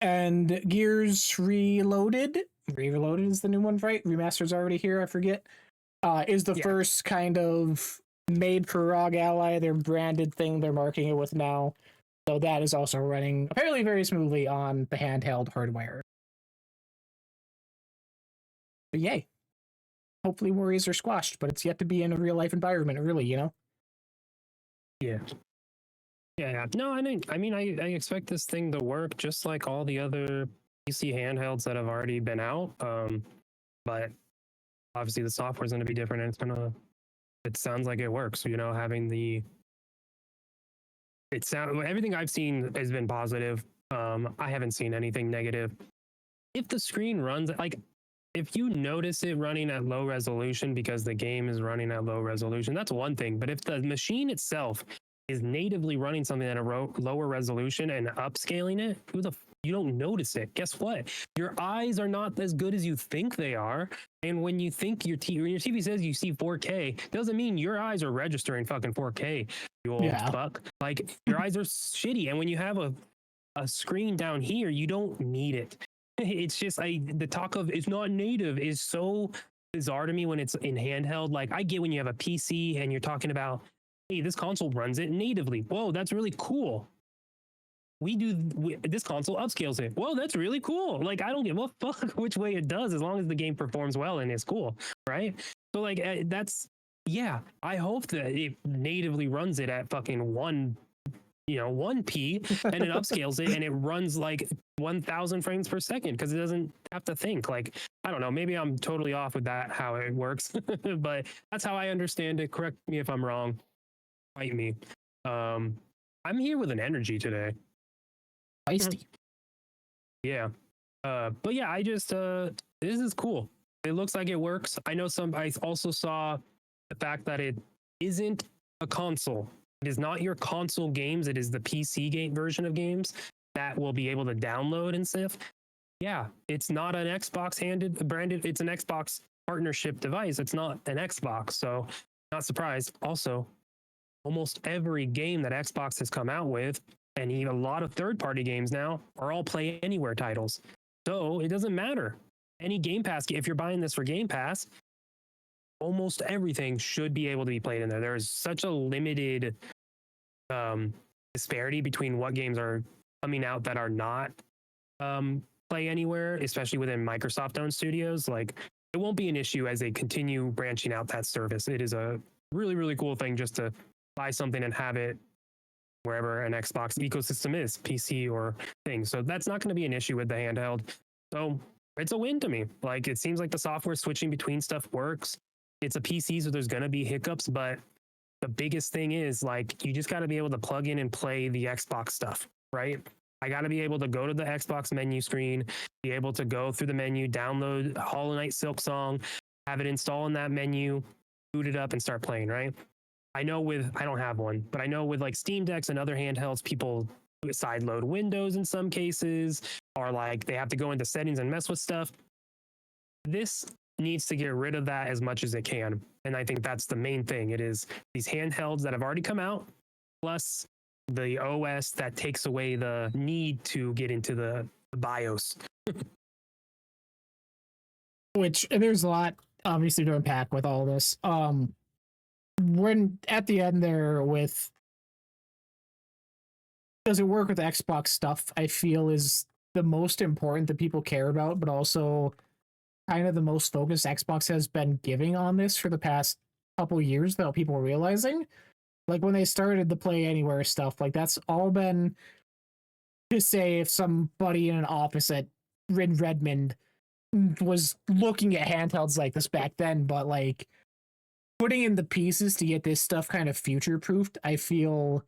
And Gears Reloaded is the new one, right? Remastered's already here, I forget. Is the first kind of made for ROG Ally, their branded thing they're marketing it with now. So that is also running apparently very smoothly on the handheld hardware. But yay. Hopefully worries are squashed, but it's yet to be in a real life environment, really, you know? Yeah. Yeah. No, I expect this thing to work just like all the other PC handhelds that have already been out. But obviously the software is going to be different, and it sounds like it works, you know, having everything I've seen has been positive. I haven't seen anything negative. If the screen runs, like, if you notice it running at low resolution because the game is running at low resolution, that's one thing. But if the machine itself is natively running something at a lower resolution and upscaling it, you don't notice it. Guess what? Your eyes are not as good as you think they are. And when you think when your TV says you see 4K, doesn't mean your eyes are registering fucking 4K, you old Yeah. fuck. Like, your eyes are shitty. And when you have a screen down here, you don't need it. It's just the talk of it's not native is so bizarre to me when it's in handheld. Like, I get when you have a PC and you're talking about, hey, this console runs it natively. Whoa, that's really cool. This console upscales it. Whoa, that's really cool. Like, I don't give a fuck which way it does as long as the game performs well and is cool, right? So like, I hope that it natively runs it at fucking 1p and it upscales it and it runs like 1000 frames per second because it doesn't have to think. Like, I don't know, maybe I'm totally off with that, how it works, but that's how I understand it. Correct me if I'm wrong. Fight me. I'm here with an energy today. Feisty. Yeah. But yeah, I just this is cool. It looks like it works. I also saw the fact that it isn't a console. It is not your console games. It is the PC game version of games that will be able to download and stuff. Yeah, it's not an Xbox branded. It's an Xbox partnership device. It's not an Xbox. So not surprised. Also, almost every game that Xbox has come out with, and even a lot of third-party games now, are all Play Anywhere titles. So it doesn't matter. Any Game Pass, if you're buying this for Game Pass, almost everything should be able to be played in there. There is such a limited disparity between what games are coming out that are not Play Anywhere, especially within Microsoft-owned studios. Like, it won't be an issue as they continue branching out that service. It is a really, really cool thing just to buy something and have it wherever an Xbox ecosystem is, PC or thing. So that's not going to be an issue with the handheld. So it's a win to me. Like, it seems like the software switching between stuff works. It's a PC, so there's going to be hiccups, but the biggest thing is, like, you just got to be able to plug in and play the Xbox stuff, right? I got to be able to go to the Xbox menu screen, be able to go through the menu, download Hollow Knight Silksong, have it install in that menu, boot it up and start playing, right? I don't have one, but I know with like Steam Decks and other handhelds, people sideload Windows in some cases, or like they have to go into settings and mess with stuff. This needs to get rid of that as much as it can. And I think that's the main thing. It is these handhelds that have already come out, plus the OS that takes away the need to get into the BIOS. Which, there's a lot obviously to unpack with all this. When at the end there with, does it work with Xbox stuff, I feel is the most important that people care about, but also kind of the most focus Xbox has been giving on this for the past couple years that people are realizing. Like, when they started the Play Anywhere stuff, like, that's all been to say if somebody in an office in Redmond was looking at handhelds like this back then, but like putting in the pieces to get this stuff kind of future-proofed, I feel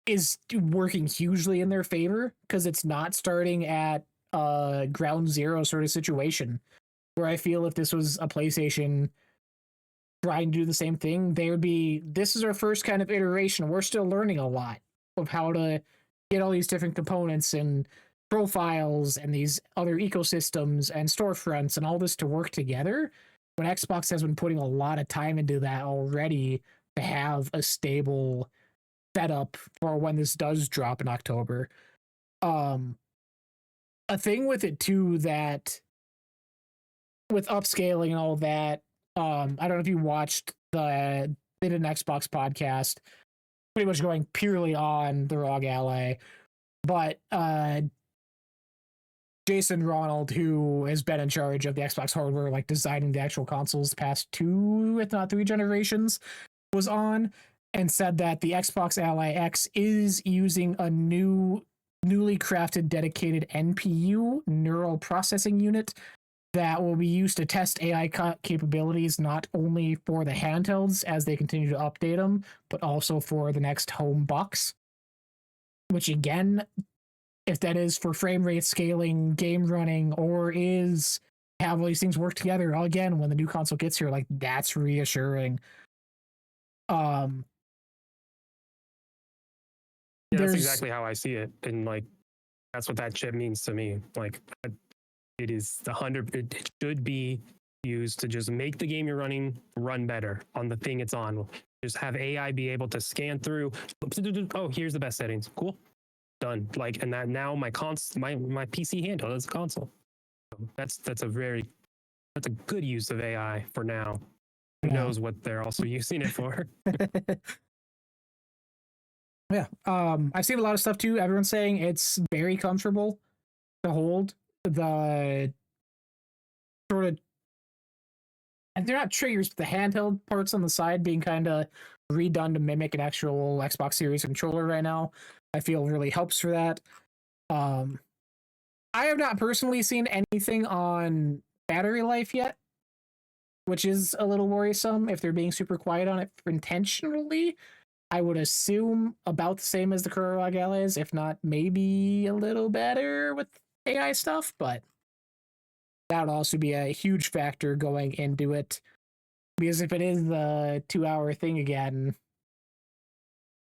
is working hugely in their favor, because it's not starting at ground zero sort of situation where I feel if this was a PlayStation trying to do the same thing, they would be, this is our first kind of iteration. We're still learning a lot of how to get all these different components and profiles and these other ecosystems and storefronts and all this to work together. But Xbox has been putting a lot of time into that already to have a stable setup for when this does drop in October. A thing with it too, that with upscaling and all that, I don't know if you watched they did an Xbox podcast pretty much going purely on the ROG Ally, but Jason Ronald, who has been in charge of the Xbox hardware, like designing the actual consoles past 2, if not 3 generations, was on and said that the Xbox Ally X is using a newly crafted dedicated NPU, neural processing unit, that will be used to test AI capabilities not only for the handhelds as they continue to update them, but also for the next home box. Which, again, if that is for frame rate scaling, game running, or is have all these things work together, again, when the new console gets here, like, that's reassuring. Yeah, that's exactly how I see it. And like, That's what that chip means to me. Like, it is 100. It should be used to just make the game you're running run better on the thing it's on. Just have AI be able to scan through. Oh, here's the best settings. Cool, done. Like, and that now my PC handle is a console. That's a good use of AI for now. Who knows what they're also using it for? Yeah. I've seen a lot of stuff too. Everyone's saying it's very comfortable to hold. The sort of, and they're not triggers, but the handheld parts on the side being kind of redone to mimic an actual Xbox Series controller right now, I feel really helps for that. I have not personally seen anything on battery life yet, which is a little worrisome if they're being super quiet on it intentionally. I would assume about the same as the current Rog Ally is, if not maybe a little better with AI stuff, but that would also be a huge factor going into it. Because if it is the 2-hour thing again,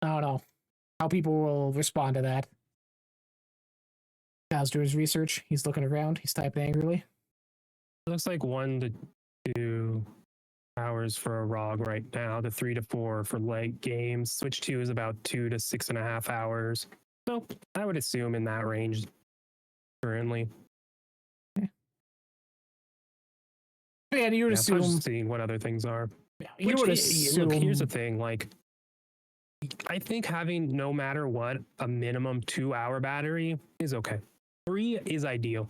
I don't know how people will respond to that. Kyle's doing his research. He's looking around. He's typing angrily. Looks like 1 to 2 hours for a ROG right now, to 3 to 4 for late games. Switch 2 is about 2 to 6.5 hours. So I would assume in that range currently. Yeah, you would assume. Just seeing what other things are. Yeah, you would assume. Look, here's the thing. Like, I think having no matter what a minimum 2-hour battery is okay. 3 is ideal.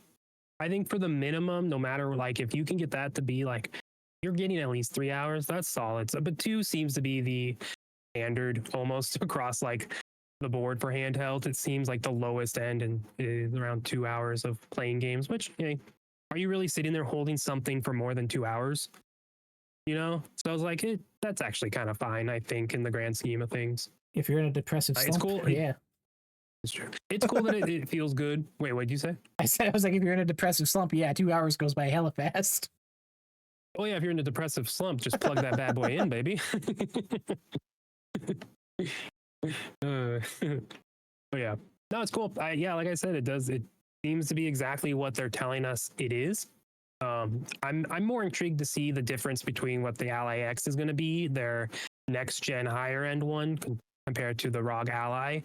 I think for the minimum, no matter like if you can get that to be like you're getting at least 3 hours, that's solid. So, but 2 seems to be the standard almost across like the board for handheld. It seems like the lowest end and is around 2 hours of playing games. Which, are you really sitting there holding something for more than 2 hours? So I was like, that's actually kind of fine, I think, in the grand scheme of things. If you're in a depressive slump, it's cool. Yeah, it's true. It's cool that it feels good. Wait, what did you say? I was like, if you're in a depressive slump, yeah, 2 hours goes by hella fast. Oh yeah, if you're in a depressive slump, just plug that bad boy in, baby. But yeah, no, it's cool. Yeah, like I said, it seems to be exactly what they're telling us it is. I'm more intrigued to see the difference between what the Ally X is going to be, their next gen higher end one, compared to the ROG Ally.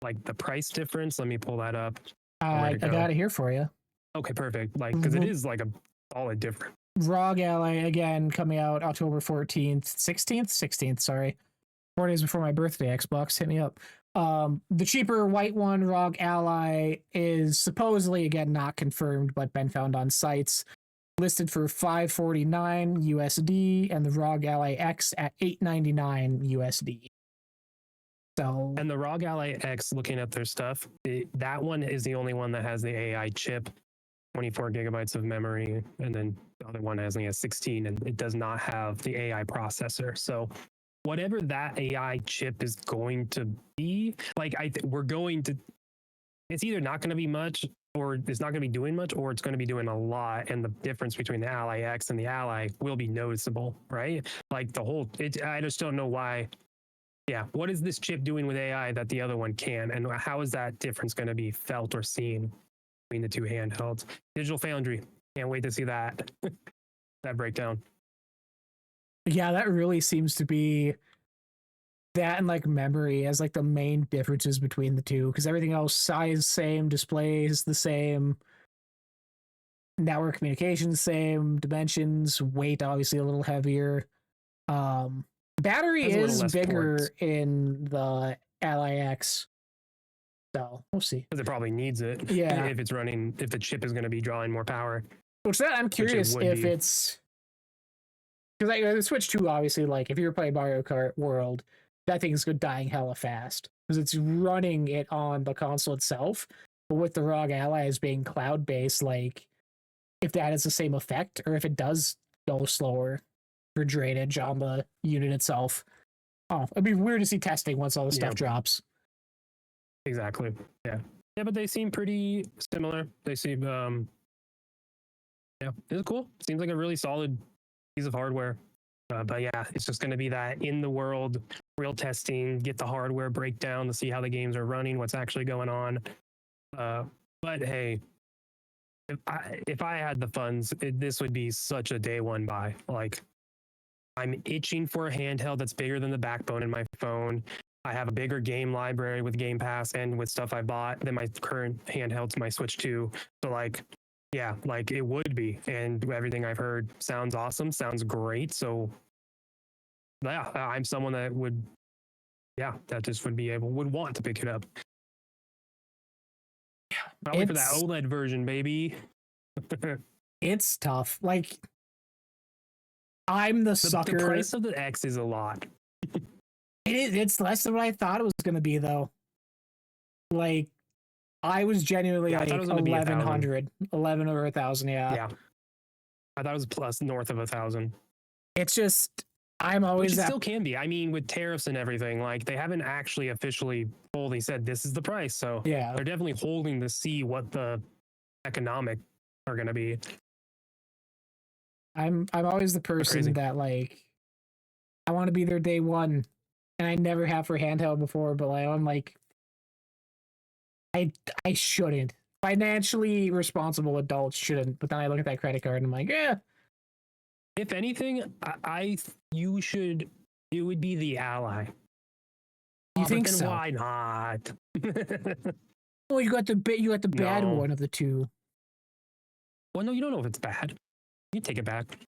Like the price difference. Let me pull that up. I got it here for you. Okay, perfect. Like, because it is like a solid difference. ROG Ally again coming out October 16th, sorry. 4 days before my birthday. Xbox, hit me up. The cheaper white one, ROG Ally, is supposedly, again, not confirmed, but been found on sites, listed for $549 USD, and the ROG Ally X at $899 USD. So, and the ROG Ally X, looking at their stuff, that one is the only one that has the AI chip, 24 gigabytes of memory, and then the other one only has 16, and it does not have the AI processor. So whatever that AI chip is going to be, like we're going to, it's either not going to be much, or it's not going to be doing much, or it's going to be doing a lot. And the difference between the Ally X and the Ally will be noticeable, right? Like I just don't know why. Yeah, what is this chip doing with AI that the other one can? And how is that difference going to be felt or seen between the two handhelds? Digital Foundry, can't wait to see that, that breakdown. Yeah, that really seems to be that, and like memory as like the main differences between the two, because everything else, size same, displays the same, network communication same, dimensions, weight obviously a little heavier. Battery is bigger ports in the Ally X, so we'll see. Because it probably needs it. Yeah, if it's running, if the chip is going to be drawing more power. Which that I'm curious if it's, because like the Switch 2, obviously, like if you're playing Mario Kart World, that thing is dying hella fast because it's running it on the console itself. But with the ROG Ally as being cloud based, like if that is the same effect, or if it does go slower for drainage on the unit itself. Oh, it'd be weird to see testing once all the stuff drops. Exactly. Yeah. Yeah, but they seem pretty similar. They seem, yeah, it's cool. Seems like a really solid piece of hardware. But yeah, it's just going to be that in the world, real testing, get the hardware breakdown to see how the games are running, what's actually going on. But hey, if I had the funds, this would be such a day one buy. Like, I'm itching for a handheld that's bigger than the backbone in my phone. I have a bigger game library with Game Pass and with stuff I bought than my current handhelds, my Switch 2. So like, yeah, like it would be. And everything I've heard sounds awesome, sounds great. So yeah, I'm someone that would, yeah, that just would want to pick it up. I'll wait for that OLED version, baby. It's tough. Like, I'm the sucker. The price of the X is a lot. It's less than what I thought it was going to be, though. Like, I was genuinely like 1,100, 11 over 1,000. Yeah. I thought it was plus north of 1,000. It's just, I'm always. Which it still can be. I mean, with tariffs and everything, like they haven't actually officially fully said this is the price. So yeah, they're definitely holding to see what the economic are going to be. I'm always the person that like, I want to be there day one. And I never have for handheld before, but like, I'm like, I shouldn't. Financially responsible adults shouldn't. But then I look at that credit card and I'm like, yeah. If anything, you should. It would be the Ally. You think so? Why not? Oh, you got the bad one of the two. Well, no, you don't know if it's bad. You take it back.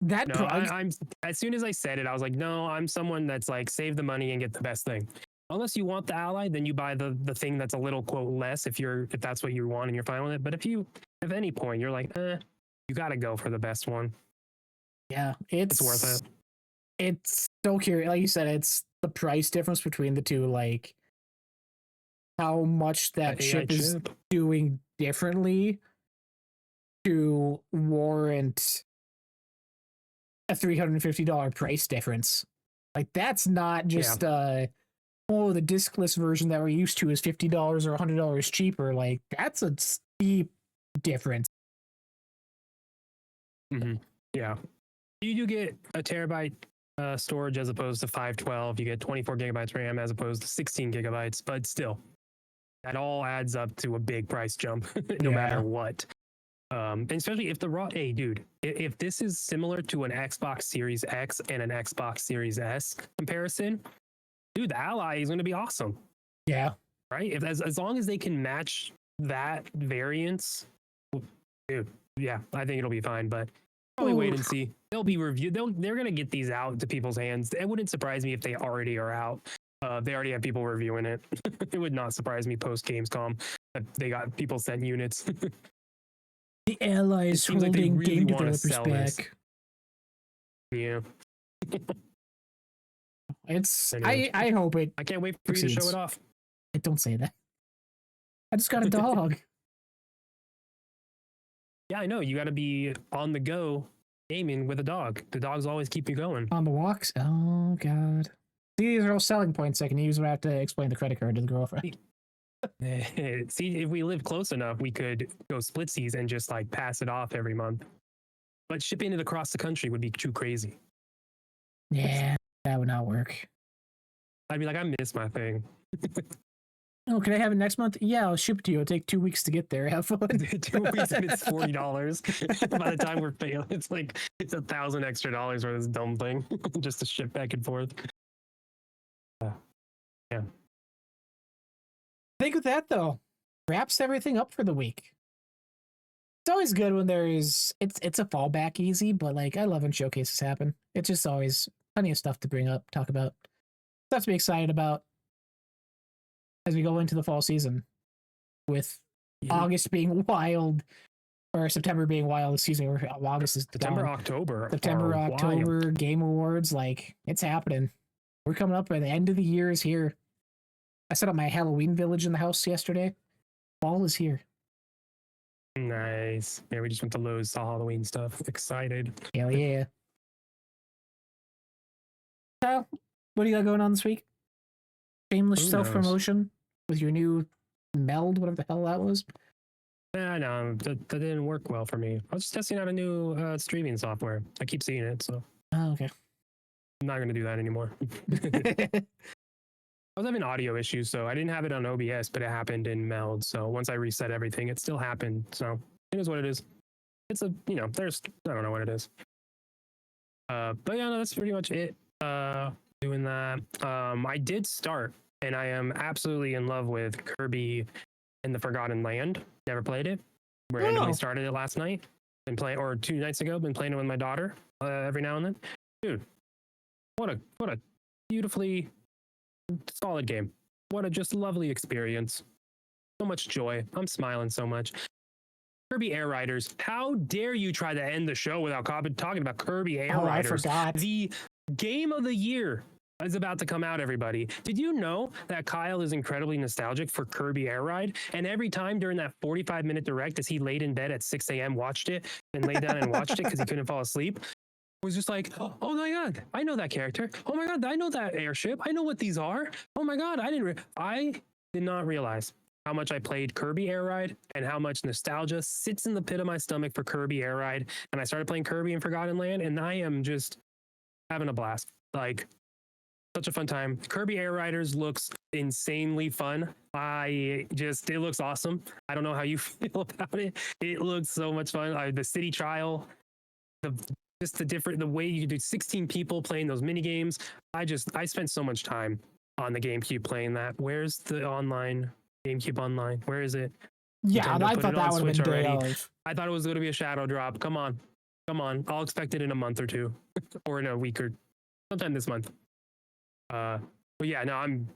I'm as soon as I said it, I was like, no, I'm someone that's like, save the money and get the best thing. Unless you want the Ally, then you buy the thing that's a little quote less if that's what you want and you're fine with it. But if at any point you're like, you gotta go for the best one. Yeah, it's worth it. It's so curious. Like you said, it's the price difference between the two, like how much that chip is doing differently to warrant a $350 price difference. Like, that's not just the discless version that we're used to is $50 or $100 cheaper. Like, that's a steep difference. Mm-hmm. Yeah, you do get a terabyte storage as opposed to 512. You get 24 gigabytes RAM as opposed to 16 gigabytes, but still, that all adds up to a big price jump, no matter what. And especially if hey dude, if this is similar to an Xbox Series X and an Xbox Series S comparison, dude, the Ally is going to be awesome. Yeah. Right? As long as they can match that variance, dude, yeah, I think it'll be fine. But probably wait and see. They'll be reviewed. They're going to get these out to people's hands. It wouldn't surprise me if they already are out. They already have people reviewing it. It would not surprise me post Gamescom that they got people sent units. The Allies holding like really game developers back. This. Yeah. I hope it. I can't wait for you to show it off. Don't say that. I just got a dog. Yeah, I know. You got to be on the go gaming with a dog. The dogs always keep you going. On the walks? Oh, God. These are all selling points I can use when I have to explain the credit card to the girlfriend. See, if we live close enough, we could go splitsies and just like pass it off every month. But shipping it across the country would be too crazy. Yeah, that would not work. I'd be like, I miss my thing. Oh, can I have it next month? Yeah, I'll ship it to you. It'll take 2 weeks to get there. Have fun. 2 weeks and it's $40. By the time we're paying, it's $1,000 extra dollars for this dumb thing just to ship back and forth. Yeah. I think with that though, wraps everything up for the week. It's always good when it's a fallback easy, but like I love when showcases happen. It's just always plenty of stuff to bring up, talk about, stuff to be excited about as we go into the fall season. With August being wild, or September being wild, excuse me, or August is October, Game Awards, like it's happening. We're coming up by the end of the year is here. I set up my Halloween village in the house yesterday. Fall is here. Nice. Yeah, we just went to Lowe's, saw Halloween stuff. Excited. Hell yeah. Kyle, what do you got going on this week? Shameless self-promotion with your new Meld, whatever the hell that was. No, that didn't work well for me. I was just testing out a new streaming software. I keep seeing it, so. Oh, okay. I'm not going to do that anymore. I was having audio issues, so I didn't have it on OBS, but it happened in Meld. So once I reset everything, it still happened. So it is what it is. It's a, there's, I don't know what it is. But yeah, no, that's pretty much it. Doing that. I did start, and I am absolutely in love with Kirby and the Forgotten Land. Never played it. Randomly started it last night. Been playing, or 2 nights ago. Been playing it with my daughter every now and then. Dude, what a beautifully solid game. What a just lovely experience. So much joy. I'm smiling so much. Kirby Air Riders. How dare you try to end the show without talking about Kirby Air Riders? I forgot. The game of the year is about to come out, everybody. Did you know that Kyle is incredibly nostalgic for Kirby Air Ride? And every time during that 45-minute direct, as he laid in bed at 6 a.m., watched it, and laid down and watched it because he couldn't fall asleep, was just like, oh my God, I know that character. Oh my God, I know that airship. I know what these are. Oh my God, I did not realize how much I played Kirby Air Ride and how much nostalgia sits in the pit of my stomach for Kirby Air Ride. And I started playing Kirby and Forgotten Land, and I am just having a blast. Like, such a fun time. Kirby Air Riders looks insanely fun. It looks awesome. I don't know how you feel about it. It looks so much fun. The city trial, the way you do 16 people playing those mini games. I spent so much time on the GameCube playing that. Where's the online GameCube Online? Where is it? Yeah, Nintendo I put thought it that on would have Switch been day already. of. I thought it was going to be a shadow drop. Come on. I'll expect it in a month or two, or in a week or sometime this month. But yeah, no, I'm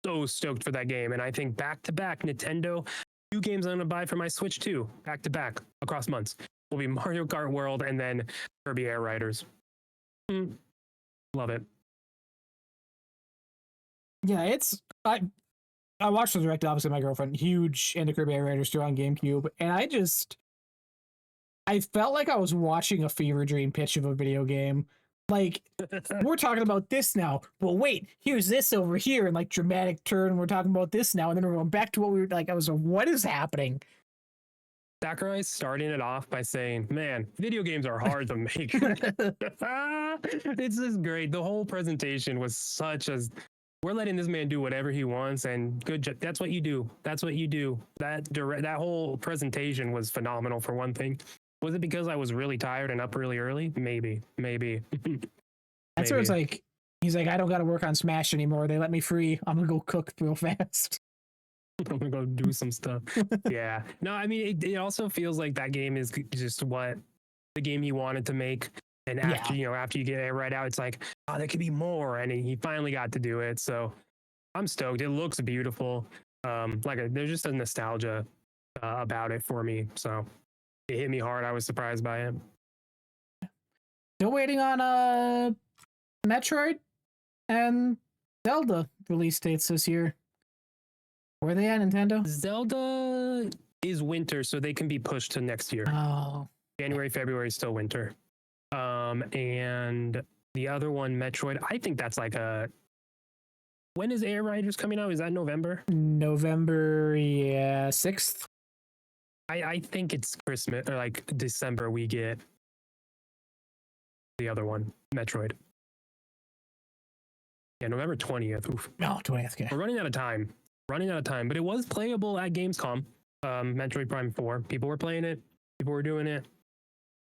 so stoked for that game, and I think back to back Nintendo 2 games I'm gonna buy for my Switch 2 back to back across months will be Mario Kart World and then Kirby Air Riders. Love it. Yeah, I watched the direct opposite my girlfriend, huge into Kirby Air Riders 2 on GameCube, and I felt like I was watching a fever dream pitch of a video game. Like, we're talking about this now. Well, wait, here's this over here, and like dramatic turn. We're talking about this now, and then we're going back to what we were like. What is happening? Sakurai starting it off by saying, man, video games are hard to make. It's just great. The whole presentation was we're letting this man do whatever he wants, and good job. That's what you do. That's what you do. That whole presentation was phenomenal for one thing. Was it because I was really tired and up really early? Maybe. That's where it's like, he's like, I don't got to work on Smash anymore. They let me free. I'm going to go cook real fast. I'm going to go do some stuff. Yeah. No, I mean, it also feels like that game is just what the game he wanted to make. And after you get it right out, it's like, oh, there could be more. And he finally got to do it. So I'm stoked. It looks beautiful. There's just a nostalgia about it for me. So it hit me hard. I was surprised by it. Still waiting on Metroid and Zelda release dates this year. Where are they at, Nintendo? Zelda is winter, so they can be pushed to next year. Oh. January, February is still winter. And the other one, Metroid, I think that's like when is Air Riders coming out? Is that November? November, 6th. I think it's Christmas or like December we get the other one, Metroid. Yeah, November 20th. Oof. No, 20th. Okay. We're running out of time. But it was playable at Gamescom. Metroid Prime 4. People were playing it. People were doing it.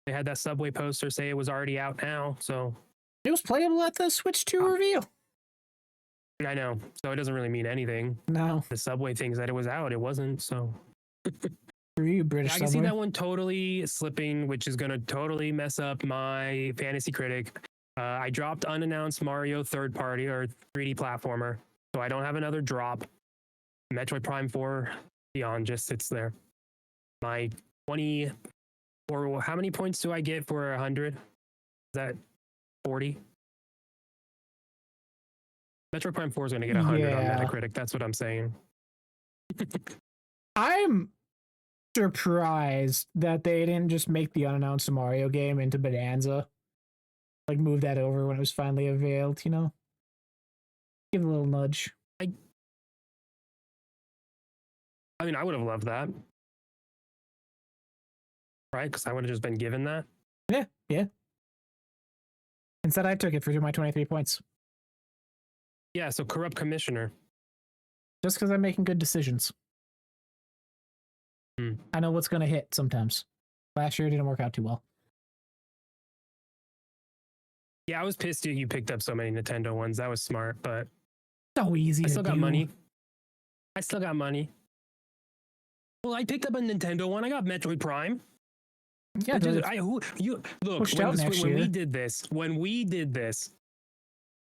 They had that Subway poster say it was already out now. So it was playable at the Switch 2 reveal. I know. So it doesn't really mean anything. No. The Subway thing said it was out. It wasn't. So For you, British I can see that one totally slipping, which is going to totally mess up my fantasy critic. I dropped unannounced Mario third party or 3D platformer, so I don't have another drop. Metroid Prime 4 Beyond just sits there. My 20, or how many points do I get for 100? Is that 40? Metroid Prime 4 is going to get 100 on Metacritic. That's what I'm saying. I'm surprised that they didn't just make the unannounced Mario game into Bonanza. Like, move that over when it was finally availed, Give it a little nudge. I mean, I would have loved that. Right? Because I would have just been given that. Yeah. Instead, I took it for my 23 points. Yeah, so corrupt commissioner. Just because I'm making good decisions. I know what's going to hit sometimes. Last year it didn't work out too well. Yeah, I was pissed that you picked up so many Nintendo ones. That was smart, but So easy I to still got do. money. I still got money. Well, I picked up a Nintendo one. I got Metroid Prime. Yeah, Look, pushed out next when year. when we did this,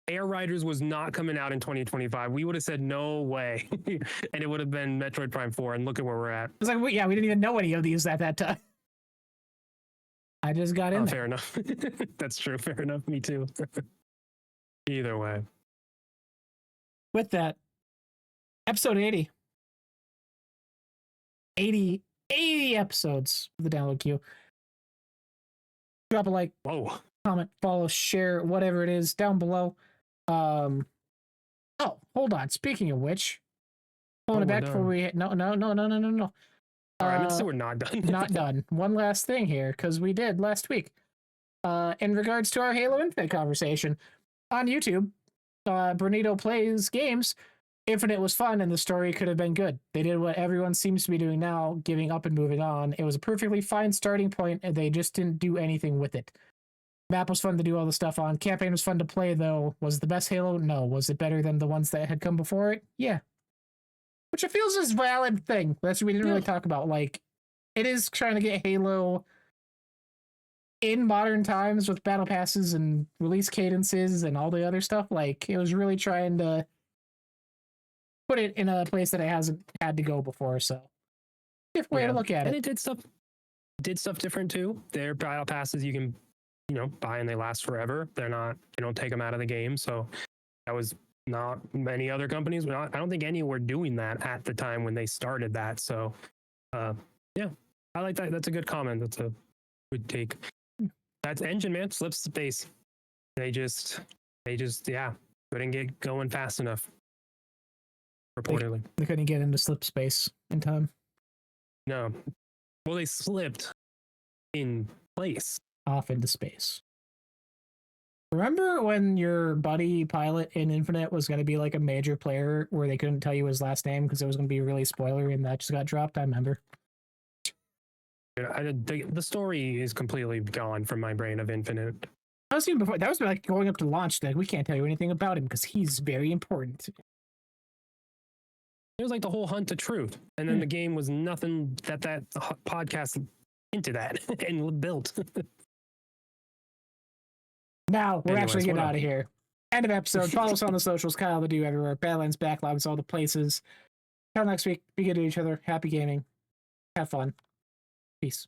Air Riders was not coming out in 2025. We would have said no way, and it would have been Metroid Prime 4. And look at where we're at. It's like, yeah, we didn't even know any of these at that time. I just got in there. Fair enough. That's true. Fair enough. Me too. Either way. With that, episode 80. 80 episodes of the download queue. Drop a like, Whoa. comment, follow, share, whatever it is down below. Oh, hold on. Speaking of which, pulling it back before we hit. No. All right, so we're not done. Not done. One last thing here, because we did last week. In regards to our Halo Infinite conversation on YouTube, Bernito Plays Games. Infinite was fun and the story could have been good. They did what everyone seems to be doing now, giving up and moving on. It was a perfectly fine starting point and they just didn't do anything with it. Map was fun to do all the stuff on. Campaign was fun to play though. Was it the best Halo? No. Was it better than the ones that had come before it? Yeah. Which I feel is a valid thing. That's what we didn't really talk about. Like, it is trying to get Halo in modern times with battle passes and release cadences and all the other stuff. Like, it was really trying to put it in a place that it hasn't had to go before. So, different way to look at it. And it did stuff different too. Their battle passes you can, buy and they last forever. They don't take them out of the game. So that was not many other companies. I don't think any were doing that at the time when they started that. So, yeah, I like that. That's a good comment. That's a good take. That's Engine, man. Slips the space. They just, couldn't get going fast enough. Reportedly, they couldn't get into slip space in time. No. Well, they slipped in place. Off into space. Remember when your buddy pilot in Infinite was going to be like a major player where they couldn't tell you his last name because it was going to be really spoilery and that just got dropped? I remember. The story is completely gone from my brain of Infinite. That was even before. That was like going up to launch. Like, we can't tell you anything about him because he's very important. It was like the whole hunt to truth. And then the game was nothing that podcast hinted at and built. Now, we're actually getting out of here. End of episode. Follow us on the socials. Kyle the Do everywhere. Badlands, Backlogs, all the places. Until next week, be good to each other. Happy gaming. Have fun. Peace.